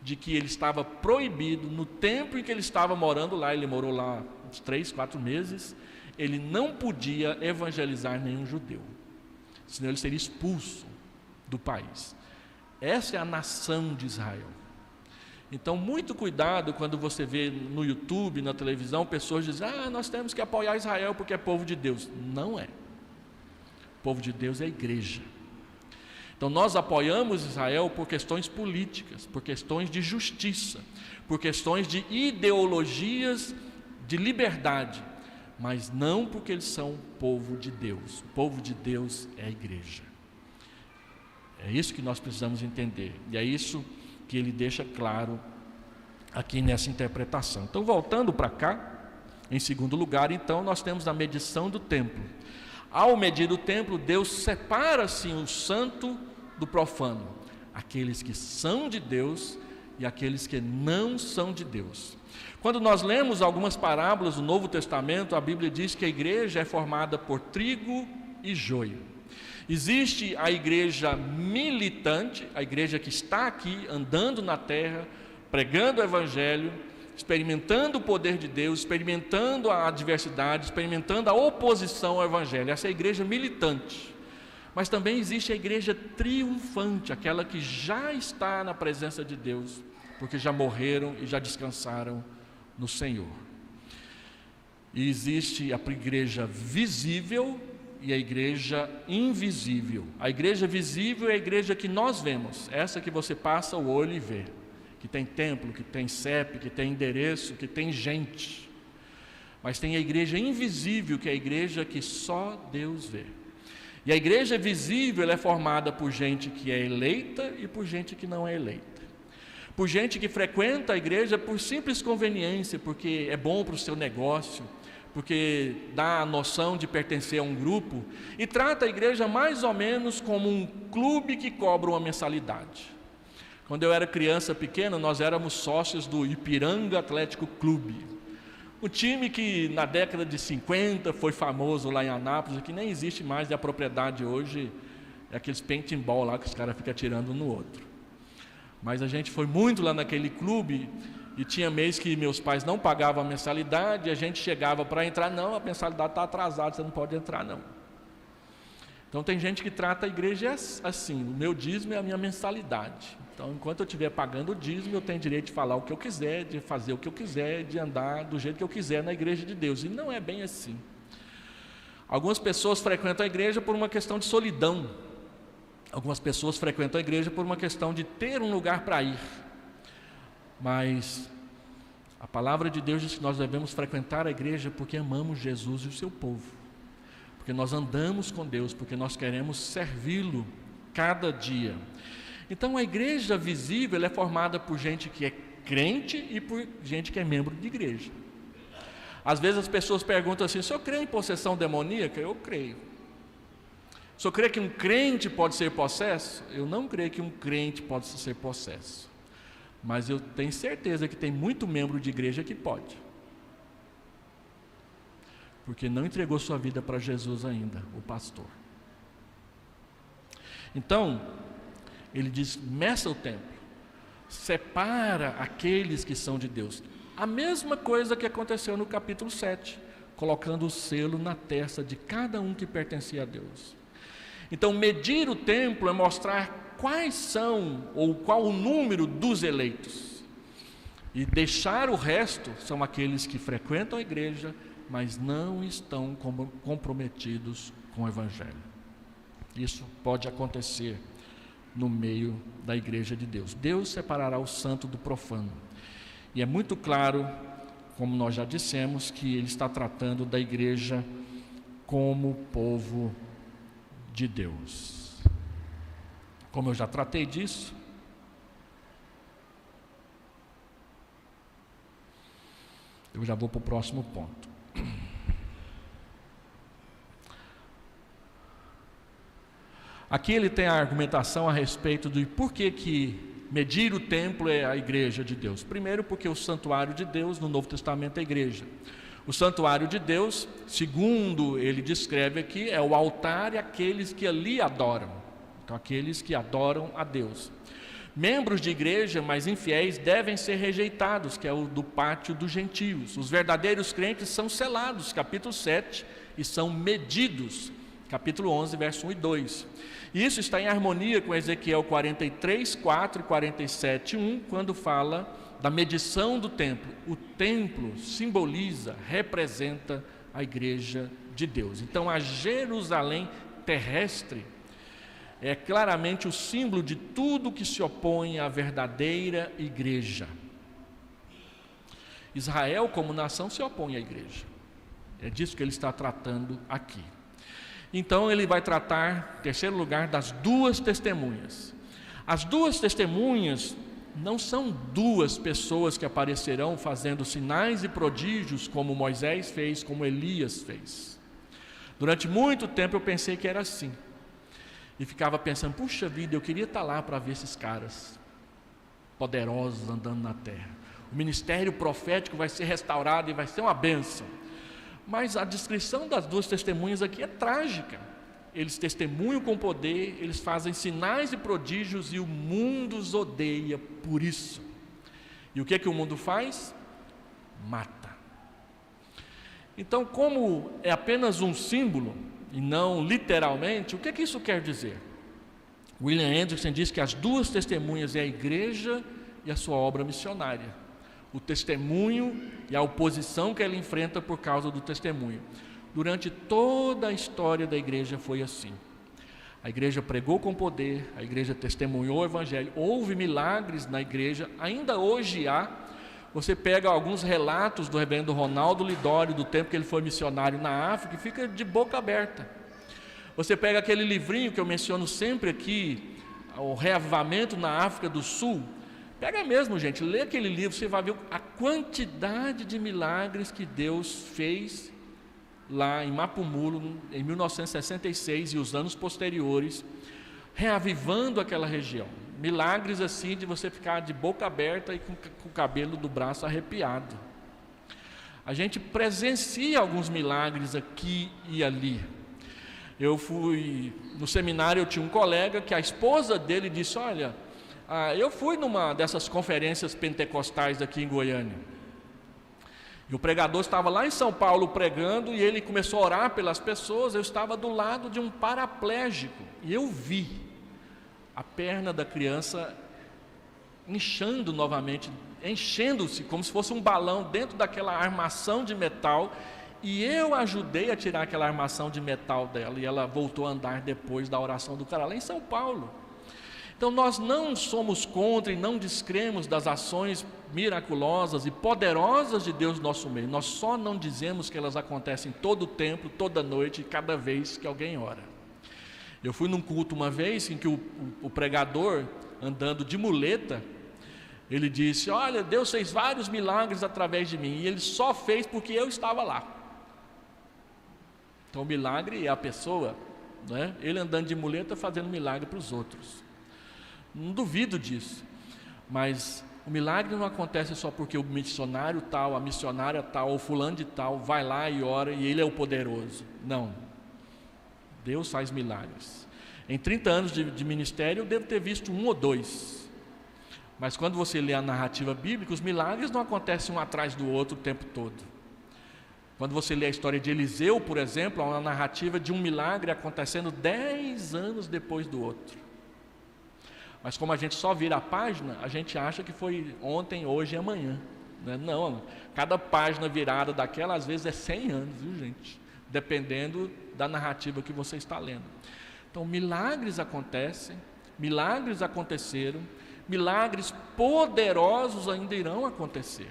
de que ele estava proibido, no tempo em que ele estava morando lá, ele morou lá uns 3, 4 meses, ele não podia evangelizar nenhum judeu, senão ele seria expulso do país. Essa é a nação de Israel. Então, muito cuidado quando você vê no YouTube, na televisão, pessoas dizem: nós temos que apoiar Israel porque é povo de Deus. Não é. O povo de Deus é a igreja. Então, nós apoiamos Israel por questões políticas, por questões de justiça, por questões de ideologias de liberdade, mas não porque eles são povo de Deus. O povo de Deus é a igreja. É isso que nós precisamos entender, e é isso que ele deixa claro aqui nessa interpretação. Então, voltando para cá, em segundo lugar, então, nós temos a medição do templo. Ao medir o templo, Deus separa assim o santo do profano, aqueles que são de Deus e aqueles que não são de Deus. Quando nós lemos algumas parábolas do Novo Testamento, a Bíblia diz que a igreja é formada por trigo e joio. Existe a igreja militante, a igreja que está aqui andando na terra, pregando o evangelho, experimentando o poder de Deus, experimentando a adversidade, experimentando a oposição ao evangelho. Essa é a igreja militante. Mas também existe a igreja triunfante, aquela que já está na presença de Deus, porque já morreram e já descansaram no Senhor. E existe a igreja visível e a igreja invisível. A igreja visível é a igreja que nós vemos, essa que você passa o olho e vê, que tem templo, que tem CEP, que tem endereço, que tem gente. Mas tem a igreja invisível, que é a igreja que só Deus vê. E a igreja visível, ela é formada por gente que é eleita e por gente que não é eleita. Por gente que frequenta a igreja por simples conveniência, porque é bom para o seu negócio, porque dá a noção de pertencer a um grupo, e trata a igreja mais ou menos como um clube que cobra uma mensalidade. Quando eu era criança pequena, nós éramos sócios do Ipiranga Atlético Clube, um time que na década de 50 foi famoso lá em Anápolis, que nem existe mais, e a propriedade hoje é aqueles paintball lá que os caras ficam atirando um no outro. Mas a gente foi muito lá naquele clube, e tinha mês que meus pais não pagavam a mensalidade, e a gente chegava para entrar: não, a mensalidade está atrasada, você não pode entrar não. Então tem gente que trata a igreja assim: o meu dízimo é a minha mensalidade. Então, enquanto eu estiver pagando o dízimo, eu tenho direito de falar o que eu quiser, de fazer o que eu quiser, de andar do jeito que eu quiser na igreja de Deus. E não é bem assim. Algumas pessoas frequentam a igreja por uma questão de solidão. Algumas pessoas frequentam a igreja por uma questão de ter um lugar para ir. Mas a palavra de Deus diz que nós devemos frequentar a igreja porque amamos Jesus e o seu povo, porque nós andamos com Deus, porque nós queremos servi-lo cada dia. Então a igreja visível é formada por gente que é crente e por gente que é membro de igreja. Às vezes as pessoas perguntam assim: o senhor crê em possessão demoníaca? Eu creio. O senhor crê que um crente pode ser possesso? Eu não creio que um crente possa ser possesso, mas eu tenho certeza que tem muito membro de igreja que pode, porque não entregou sua vida para Jesus ainda, o pastor. Então ele diz: meça o templo, separa aqueles que são de Deus. A mesma coisa que aconteceu no capítulo 7, colocando o selo na testa de cada um que pertencia a Deus. Então, medir o templo é mostrar quais são, ou qual o número dos eleitos. E deixar o resto são aqueles que frequentam a igreja, mas não estão comprometidos com o Evangelho. Isso pode acontecer no meio da igreja de Deus. Deus separará o santo do profano. E é muito claro, como nós já dissemos, que Ele está tratando da igreja como povo de Deus. Como eu já tratei disso, eu já vou para o próximo ponto. Aqui ele tem a argumentação a respeito de por que medir o templo é a igreja de Deus. Primeiro, porque o santuário de Deus no Novo Testamento é a igreja. O santuário de Deus, segundo ele descreve aqui, é o altar e aqueles que ali adoram. Então, aqueles que adoram a Deus. Membros de igreja, mas infiéis, devem ser rejeitados, que é o do pátio dos gentios. Os verdadeiros crentes são selados, capítulo 7, e são medidos, capítulo 11, verso 1 e 2. Isso está em harmonia com Ezequiel 43, 4 e 47, 1, quando fala da medição do templo. O templo simboliza, representa a igreja de Deus. Então, a Jerusalém terrestre é claramente o símbolo de tudo que se opõe à verdadeira igreja. Israel, como nação, se opõe à igreja. É disso que ele está tratando aqui. Então ele vai tratar, em terceiro lugar, das duas testemunhas. As duas testemunhas não são duas pessoas que aparecerão fazendo sinais e prodígios como Moisés fez, como Elias fez. Durante muito tempo eu pensei que era assim. E ficava pensando, puxa vida, eu queria estar lá para ver esses caras poderosos andando na terra. O ministério profético vai ser restaurado e vai ser uma bênção. Mas a descrição das duas testemunhas aqui é trágica. Eles testemunham com poder, eles fazem sinais e prodígios e o mundo os odeia por isso. E o que o mundo faz? Mata. Então, como é apenas um símbolo e não literalmente, o que isso quer dizer? William Hendrickson diz que as duas testemunhas é a igreja e a sua obra missionária. O testemunho e a oposição que ela enfrenta por causa do testemunho. Durante toda a história da igreja foi assim. A igreja pregou com poder, a igreja testemunhou o evangelho, houve milagres na igreja, ainda hoje há. Você pega alguns relatos do reverendo Ronaldo Lidório, do tempo que ele foi missionário na África, e fica de boca aberta. Você pega aquele livrinho que eu menciono sempre aqui, o Reavivamento na África do Sul. Pega mesmo, gente, lê aquele livro, você vai ver a quantidade de milagres que Deus fez lá em Mapumulo, em 1966 e os anos posteriores, reavivando aquela região. Milagres assim de você ficar de boca aberta e com o cabelo do braço arrepiado. A gente presencia alguns milagres aqui e ali. Eu fui no seminário, eu tinha um colega que a esposa dele disse, olha, eu fui numa dessas conferências pentecostais aqui em Goiânia. E o pregador estava lá em São Paulo pregando e ele começou a orar pelas pessoas. Eu estava do lado de um paraplégico e eu vi a perna da criança inchando novamente, enchendo-se como se fosse um balão dentro daquela armação de metal. E eu ajudei a tirar aquela armação de metal dela e ela voltou a andar depois da oração do cara lá em São Paulo. Então nós não somos contra e não descremos das ações miraculosas e poderosas de Deus no nosso meio. Nós só não dizemos que elas acontecem todo o tempo, toda noite, cada vez que alguém ora. Eu fui num culto uma vez em que o pregador, andando de muleta, ele disse, olha, Deus fez vários milagres através de mim, e Ele só fez porque eu estava lá. Então o milagre é a pessoa, né? Ele andando de muleta fazendo milagre para os outros. Não duvido disso, mas o milagre não acontece só porque o missionário tal, a missionária tal, ou fulano de tal vai lá e ora e ele é o poderoso. Não, Deus faz milagres. Em 30 anos de ministério eu devo ter visto um ou dois, mas quando você lê a narrativa bíblica, os milagres não acontecem um atrás do outro o tempo todo. Quando você lê a história de Eliseu, por exemplo, há uma narrativa de um milagre acontecendo 10 anos depois do outro. Mas como a gente só vira a página, a gente acha que foi ontem, hoje e amanhã. Não, cada página virada daquela às vezes é 100 anos, viu gente? dependendo da narrativa que você está lendo. Então, milagres acontecem, milagres aconteceram, milagres poderosos ainda irão acontecer.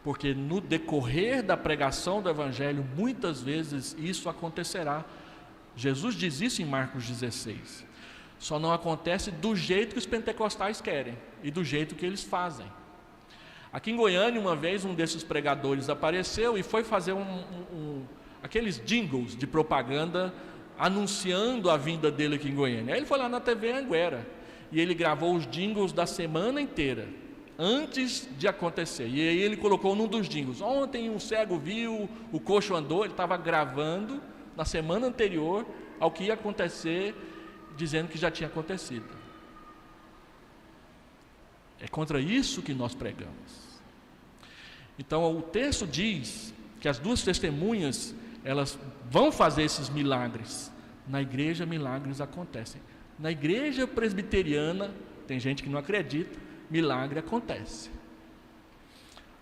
Porque no decorrer da pregação do Evangelho, muitas vezes isso acontecerá. Jesus diz isso em Marcos 16. Só não acontece do jeito que os pentecostais querem e do jeito que eles fazem. Aqui em Goiânia, uma vez, um desses pregadores apareceu e foi fazer aqueles jingles de propaganda anunciando a vinda dele aqui em Goiânia. Aí ele foi lá na TV Anguera e ele gravou os jingles da semana inteira, antes de acontecer. E aí ele colocou num dos jingles: ontem um cego viu, o coxo andou. Ele estava gravando na semana anterior ao que ia acontecer, dizendo que já tinha acontecido. É contra isso que nós pregamos. Então o texto diz que as duas testemunhas, elas vão fazer esses milagres. Na igreja, milagres acontecem. Na igreja presbiteriana, tem gente que não acredita, milagre acontece.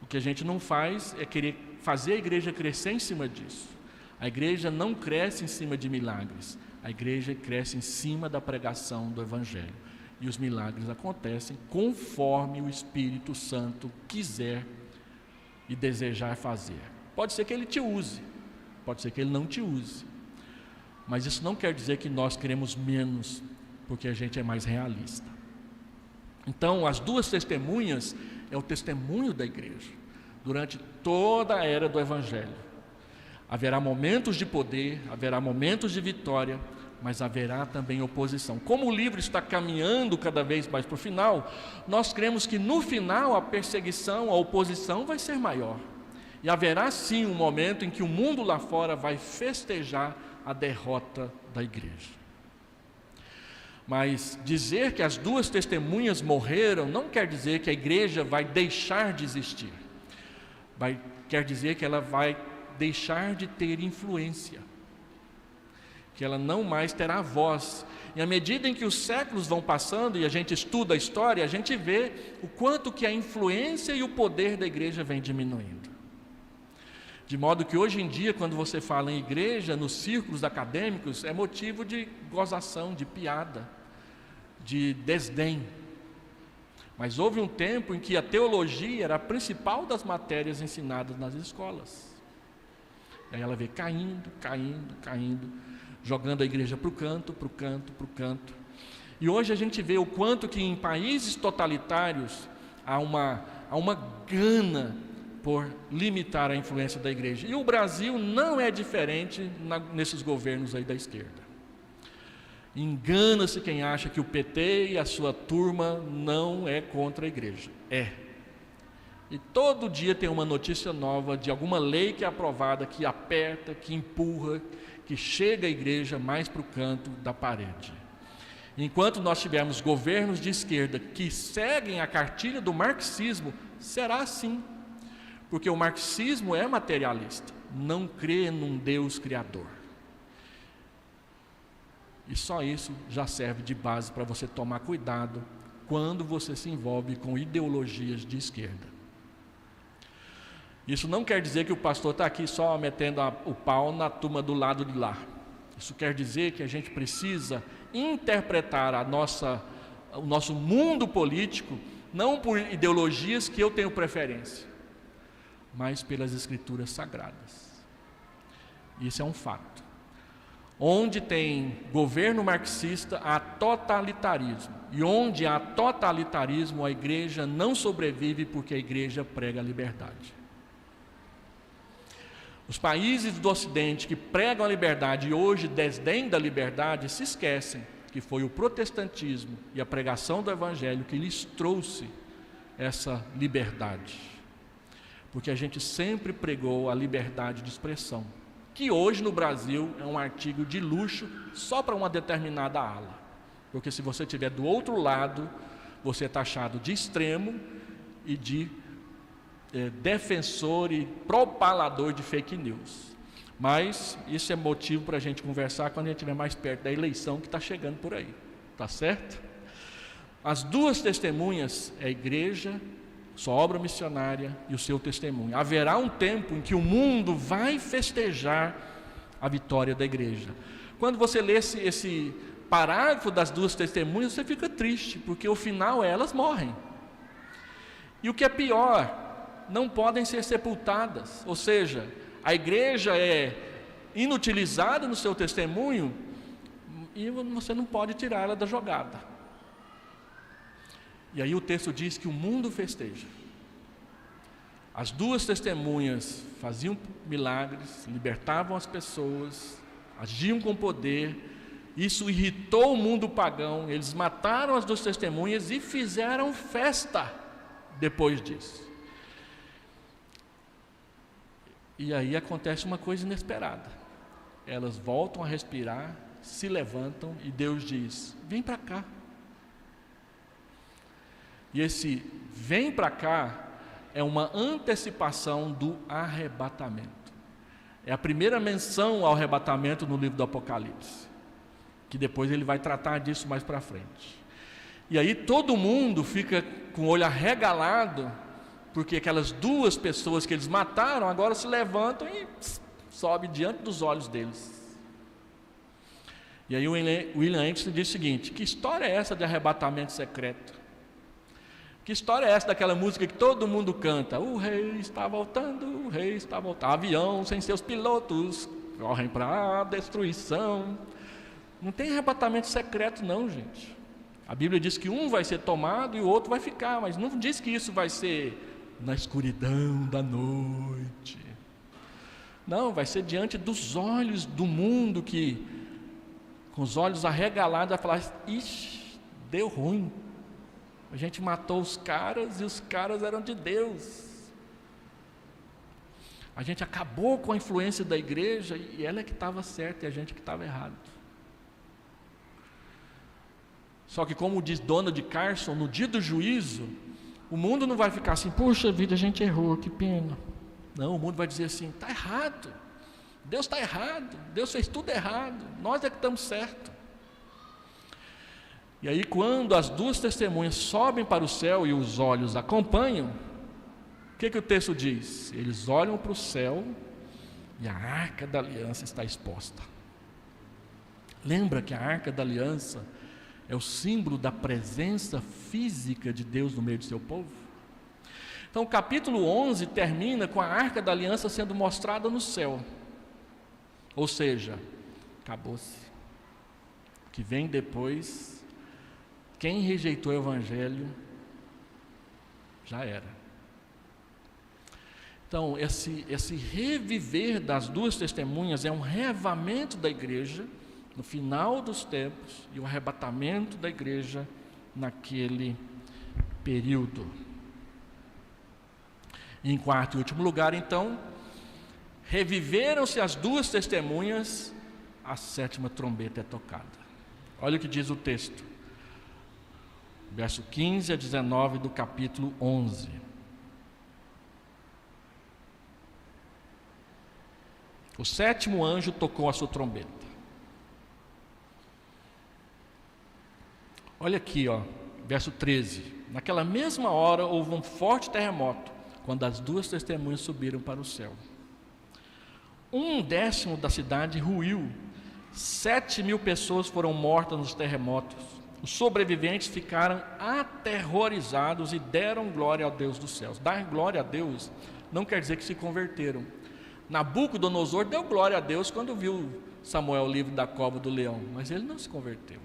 O que a gente não faz é querer fazer a igreja crescer em cima disso. A igreja não cresce em cima de milagres. A igreja cresce em cima da pregação do Evangelho. E os milagres acontecem conforme o Espírito Santo quiser e desejar fazer. Pode ser que ele te use, pode ser que ele não te use. Mas isso não quer dizer que nós queremos menos, porque a gente é mais realista. Então, as duas testemunhas é o testemunho da igreja. Durante toda a era do Evangelho, haverá momentos de poder, haverá momentos de vitória, mas haverá também oposição. Como o livro está caminhando cada vez mais para o final, nós cremos que no final a perseguição, a oposição vai ser maior. E haverá sim um momento em que o mundo lá fora vai festejar a derrota da igreja. Mas dizer que as duas testemunhas morreram não quer dizer que a igreja vai deixar de existir. Quer dizer que ela vai deixar de ter influência, que ela não mais terá voz. E à medida em que os séculos vão passando e a gente estuda a história, a gente vê o quanto que a influência e o poder da igreja vem diminuindo. De modo que hoje em dia, quando você fala em igreja, nos círculos acadêmicos, é motivo de gozação, de piada, de desdém. Mas houve um tempo em que a teologia era a principal das matérias ensinadas nas escolas. Aí ela vê caindo, jogando a igreja para o canto. E hoje a gente vê o quanto que em países totalitários há uma gana por limitar a influência da igreja. E o Brasil não é diferente nesses governos aí da esquerda. Engana-se quem acha que o PT e a sua turma não é contra a igreja. É. E todo dia tem uma notícia nova de alguma lei que é aprovada, que aperta, que empurra, que chega a igreja mais para o canto da parede. Enquanto nós tivermos governos de esquerda que seguem a cartilha do marxismo, será assim. Porque o marxismo é materialista, não crê num Deus criador. E só isso já serve de base para você tomar cuidado quando você se envolve com ideologias de esquerda. Isso não quer dizer que o pastor está aqui só metendo o pau na turma do lado de lá. Isso quer dizer que a gente precisa interpretar o nosso mundo político não por ideologias que eu tenho preferência, mas pelas escrituras sagradas. Isso é um fato. Onde tem governo marxista, há totalitarismo. E onde há totalitarismo, a igreja não sobrevive, porque a igreja prega a liberdade. Os países do Ocidente que pregam a liberdade e hoje desdém da liberdade, se esquecem que foi o protestantismo e a pregação do Evangelho que lhes trouxe essa liberdade. Porque a gente sempre pregou a liberdade de expressão, que hoje no Brasil é um artigo de luxo só para uma determinada ala. Porque se você estiver do outro lado, você é taxado de extremo e de defensor e propalador de fake news. Mas isso é motivo para a gente conversar quando a gente estiver mais perto da eleição que está chegando por aí. Tá certo? As duas testemunhas é a igreja sua obra missionária e o seu testemunho. Haverá um tempo em que o mundo vai festejar a vitória da igreja. Quando você lê esse parágrafo das duas testemunhas, você fica triste, porque ao final elas morrem. E o que é pior, não podem ser sepultadas, ou seja, a igreja é inutilizada no seu testemunho e você não pode tirá-la da jogada. E aí o texto diz que o mundo festeja. As duas testemunhas faziam milagres, libertavam as pessoas, agiam com poder. Isso irritou o mundo pagão. Eles mataram as duas testemunhas e fizeram festa depois disso. E aí acontece uma coisa inesperada. Elas voltam a respirar, se levantam e Deus diz: vem para cá. E esse vem para cá é uma antecipação do arrebatamento. É a primeira menção ao arrebatamento no livro do Apocalipse, que depois ele vai tratar disso mais para frente. E aí todo mundo fica com o olho arregalado, porque aquelas duas pessoas que eles mataram agora se levantam e sobe diante dos olhos deles. E aí o William Anderson diz o seguinte: que história é essa de arrebatamento secreto? Que história é essa daquela música que todo mundo canta? O rei está voltando, o rei está voltando. Avião sem seus pilotos correm para a destruição. Não tem arrebatamento secreto não, gente. A Bíblia diz que um vai ser tomado e o outro vai ficar, mas não diz que isso vai ser na escuridão da noite. Não, vai ser diante dos olhos do mundo, que com os olhos arregalados vai falar: ixi, deu ruim. A gente matou os caras e os caras eram de Deus. A gente acabou com a influência da igreja e ela é que estava certa e a gente que estava errado. Só que, como diz Donald Carson, no dia do juízo, o mundo não vai ficar assim: puxa vida, a gente errou, que pena. Não, o mundo vai dizer assim: está errado, Deus está errado, Deus fez tudo errado, nós é que estamos certos. E aí, quando as duas testemunhas sobem para o céu e os olhos acompanham, o que o texto diz? Eles olham para o céu e a Arca da Aliança está exposta. Lembra que a Arca da Aliança é o símbolo da presença física de Deus no meio do seu povo? Então o capítulo 11 termina com a Arca da Aliança sendo mostrada no céu. Ou seja, acabou-se. O que vem depois, quem rejeitou o Evangelho, já era. Então esse reviver das duas testemunhas é um reavamento da igreja no final dos tempos e o arrebatamento da igreja naquele período. E em quarto e último lugar, então, reviveram-se as duas testemunhas, a sétima trombeta é tocada. Olha o que diz o texto, verso 15 a 19 do capítulo 11. O sétimo anjo tocou a sua trombeta. Olha aqui, verso 13. Naquela mesma hora houve um forte terremoto, quando as duas testemunhas subiram para o céu. 1/10 da cidade ruiu, 7.000 pessoas foram mortas nos terremotos. Os sobreviventes ficaram aterrorizados e deram glória ao Deus dos céus. Dar glória a Deus não quer dizer que se converteram. Nabucodonosor deu glória a Deus quando viu Samuel livre da cova do leão, mas ele não se converteu.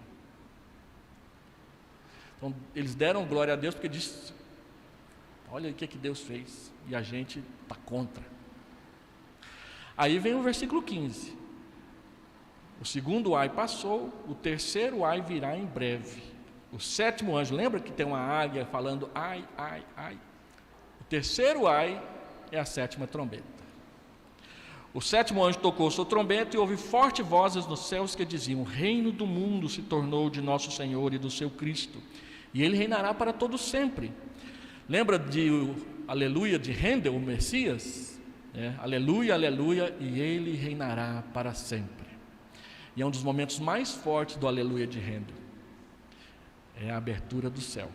Então, eles deram glória a Deus porque disse: olha o que Deus fez, e a gente está contra. Aí vem o versículo 15. O segundo ai passou, o terceiro ai virá em breve. O sétimo anjo, lembra que tem uma águia falando ai, ai, ai? O terceiro ai é a sétima trombeta. O sétimo anjo tocou sua trombeta e houve fortes vozes nos céus que diziam: o reino do mundo se tornou de nosso Senhor e do seu Cristo, e ele reinará para todo sempre. Lembra de Aleluia de Handel, o Messias? Aleluia, aleluia, e ele reinará para sempre. E é um dos momentos mais fortes do Aleluia de Handel, é a abertura do céu.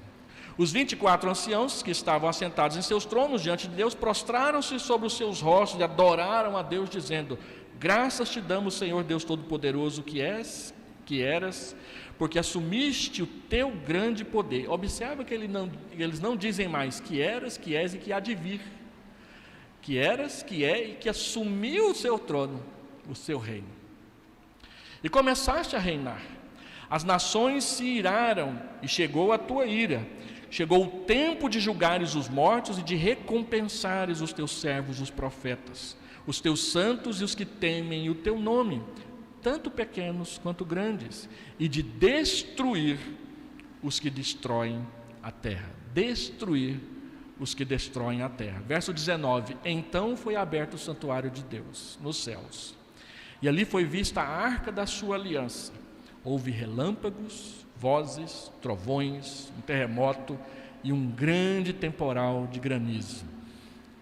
Os 24 anciãos que estavam assentados em seus tronos diante de Deus prostraram-se sobre os seus rostos e adoraram a Deus, dizendo: graças te damos, Senhor Deus Todo-Poderoso, que eras, porque assumiste o teu grande poder. Observa que eles não dizem mais que eras, que és e que há de vir. Que eras, que é e que assumiu o seu trono, o seu reino. E começaste a reinar. As nações se iraram e chegou a tua ira. Chegou o tempo de julgares os mortos e de recompensares os teus servos, os profetas, os teus santos e os que temem o teu nome, tanto pequenos quanto grandes, e de destruir os que destroem a terra. Destruir os que destroem a terra. Verso 19: então foi aberto o santuário de Deus nos céus, e ali foi vista a arca da sua aliança. Houve relâmpagos, vozes, trovões, um terremoto e um grande temporal de granizo.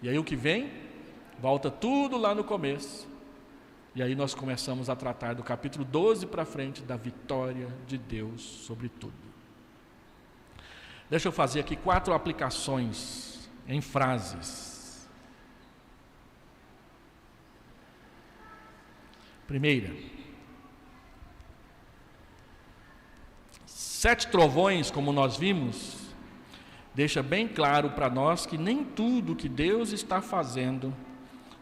E aí o que vem? Volta tudo lá no começo. E aí nós começamos a tratar do capítulo 12 para frente da vitória de Deus sobre tudo. Deixa eu fazer aqui 4 aplicações em frases. Primeira: 7 trovões, como nós vimos, deixa bem claro para nós que nem tudo que Deus está fazendo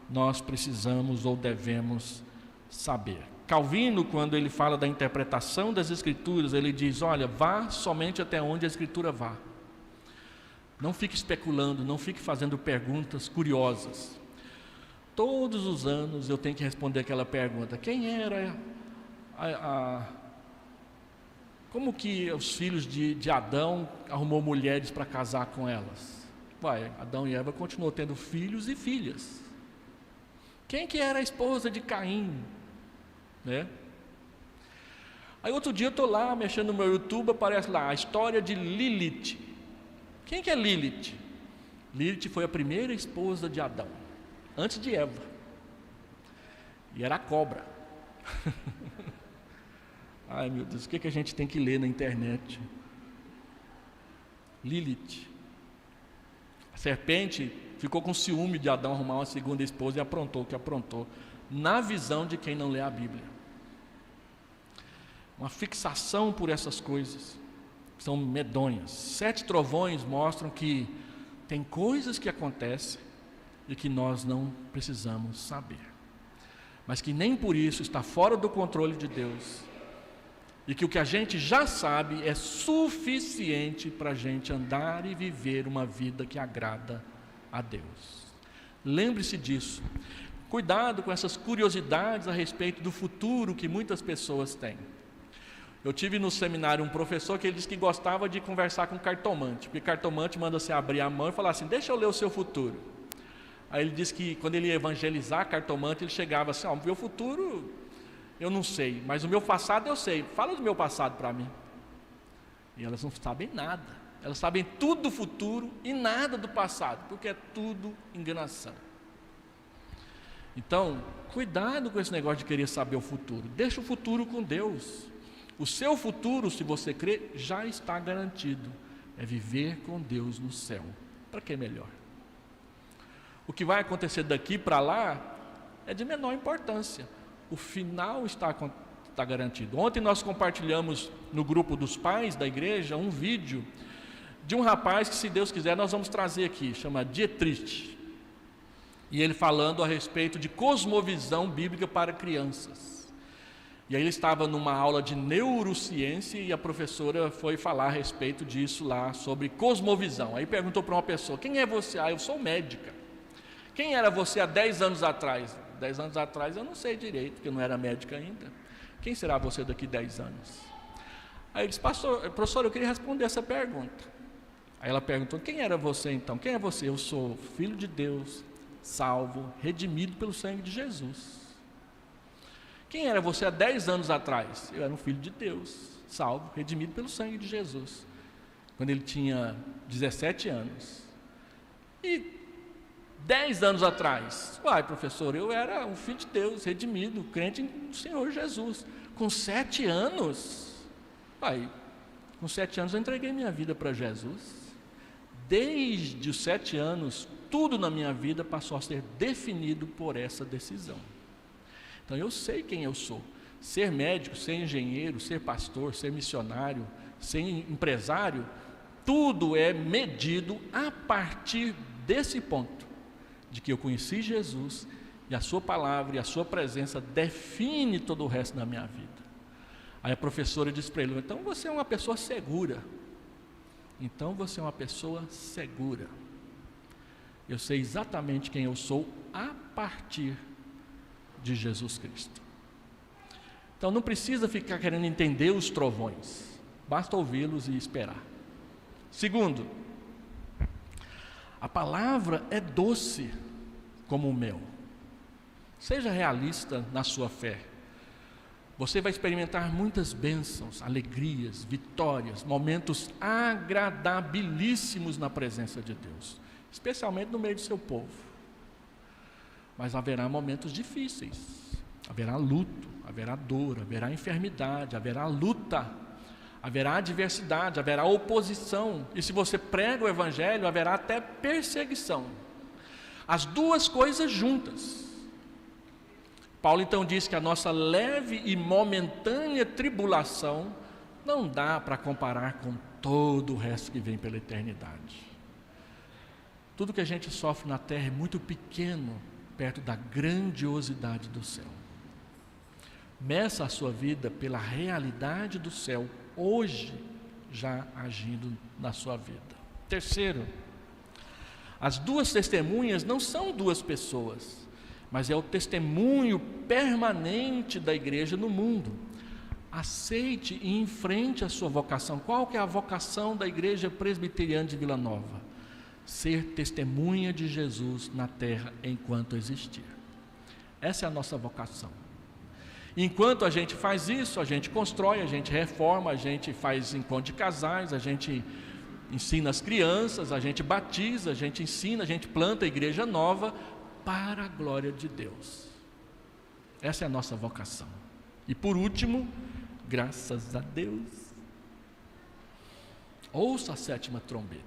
nós precisamos ou devemos saber. Calvino, quando ele fala da interpretação das Escrituras, ele diz: olha, vá somente até onde a Escritura vá. Não fique especulando, não fique fazendo perguntas curiosas. Todos os anos eu tenho que responder aquela pergunta: quem era como que os filhos de Adão arrumou mulheres para casar com elas? Adão e Eva continuou tendo filhos e filhas. Quem que era a esposa de Caim? Né? Aí outro dia eu estou lá mexendo no meu YouTube, aparece lá a história de Lilith. Quem que é Lilith? Lilith foi a primeira esposa de Adão, antes de Eva, e era a cobra. Ai meu Deus, o que a gente tem que ler na internet? Lilith. A serpente ficou com ciúme de Adão arrumar uma segunda esposa e aprontou o que aprontou, na visão de quem não lê a Bíblia. Uma fixação por essas coisas que são medonhas. 7 trovões mostram que tem coisas que acontecem e que nós não precisamos saber, mas que nem por isso está fora do controle de Deus, e que o que a gente já sabe é suficiente para a gente andar e viver uma vida que agrada a Deus. Lembre-se disso. Cuidado com essas curiosidades a respeito do futuro que muitas pessoas têm. Eu tive no seminário um professor que ele disse que gostava de conversar com cartomante, porque cartomante manda você abrir a mão e falar assim: deixa eu ler o seu futuro. Aí ele disse que quando ele ia evangelizar cartomante, ele chegava assim: o meu futuro eu não sei, mas o meu passado eu sei, fala do meu passado para mim. E elas não sabem nada, elas sabem tudo do futuro e nada do passado, porque é tudo enganação. Então, cuidado com esse negócio de querer saber o futuro. Deixa o futuro com Deus. O seu futuro, se você crer, já está garantido. É viver com Deus no céu. Para que melhor? O que vai acontecer daqui para lá é de menor importância. O final está garantido. Ontem nós compartilhamos no grupo dos pais da igreja um vídeo de um rapaz que, se Deus quiser, nós vamos trazer aqui, chama Dietrich. E ele falando a respeito de cosmovisão bíblica para crianças. E aí ele estava numa aula de neurociência e a professora foi falar a respeito disso lá, sobre cosmovisão. Aí perguntou para uma pessoa: quem é você? Eu sou médica. Quem era você há 10 anos atrás? 10 anos atrás eu não sei direito, porque eu não era médica ainda. Quem será você daqui 10 anos? Aí ele disse: professor, eu queria responder essa pergunta. Aí ela perguntou: quem era você então? Quem é você? Eu sou filho de Deus, salvo, redimido pelo sangue de Jesus. Quem era você há 10 anos atrás? Eu era um filho de Deus, salvo, redimido pelo sangue de Jesus, quando ele tinha 17 anos. E 10 anos atrás, professor, eu era um filho de Deus, redimido, crente no Senhor Jesus. Com 7 anos, com 7 anos eu entreguei minha vida para Jesus. desde os 7 anos, tudo na minha vida passou a ser definido por essa decisão. Então eu sei quem eu sou. Ser médico, ser engenheiro, ser pastor, ser missionário, ser empresário, tudo é medido a partir desse ponto, de que eu conheci Jesus e a sua palavra e a sua presença define todo o resto da minha vida. Aí a professora disse para ele: então você é uma pessoa segura. Então você é uma pessoa segura. Eu sei exatamente quem eu sou a partir de Jesus Cristo. Então não precisa ficar querendo entender os trovões, basta ouvi-los e esperar. Segundo, a palavra é doce como o mel. Seja realista na sua fé. Você vai experimentar muitas bênçãos, alegrias, vitórias, momentos agradabilíssimos na presença de Deus, especialmente no meio do seu povo. Mas haverá momentos difíceis, haverá luto, haverá dor, haverá enfermidade, haverá luta, haverá adversidade, haverá oposição, e se você prega o Evangelho, haverá até perseguição. As duas coisas juntas. Paulo então diz que a nossa leve e momentânea tribulação não dá para comparar com todo o resto que vem pela eternidade. Tudo que a gente sofre na terra é muito pequeno perto da grandiosidade do céu. Meça a sua vida pela realidade do céu, hoje já agindo na sua vida. Terceiro, as duas testemunhas não são duas pessoas, mas é o testemunho permanente da igreja no mundo. Aceite e enfrente a sua vocação. Qual que é a vocação da Igreja Presbiteriana de Vila Nova? Ser testemunha de Jesus na terra enquanto existir. Essa é a nossa vocação. Enquanto a gente faz isso, a gente constrói, a gente reforma, a gente faz encontro de casais, a gente ensina as crianças, a gente batiza, a gente ensina, a gente planta a igreja nova para a glória de Deus. Essa é a nossa vocação. E por último, graças a Deus, ouça a 7ª trombeta.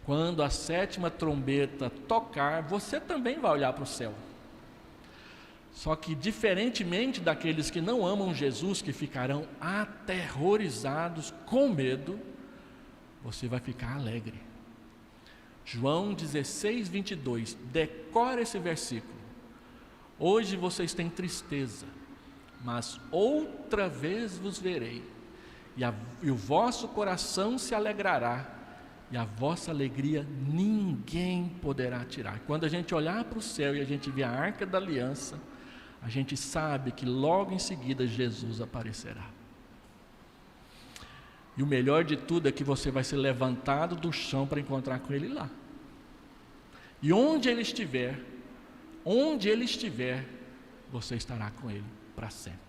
Quando a 7ª trombeta tocar, você também vai olhar para o céu. Só que, diferentemente daqueles que não amam Jesus, que ficarão aterrorizados com medo, você vai ficar alegre. João 16, 22, decora esse versículo. Hoje vocês têm tristeza, mas outra vez vos verei, e o vosso coração se alegrará, e a vossa alegria ninguém poderá tirar. Quando a gente olhar para o céu e a gente ver a Arca da Aliança, a gente sabe que logo em seguida Jesus aparecerá. E o melhor de tudo é que você vai ser levantado do chão para encontrar com Ele lá. E onde Ele estiver, você estará com Ele para sempre.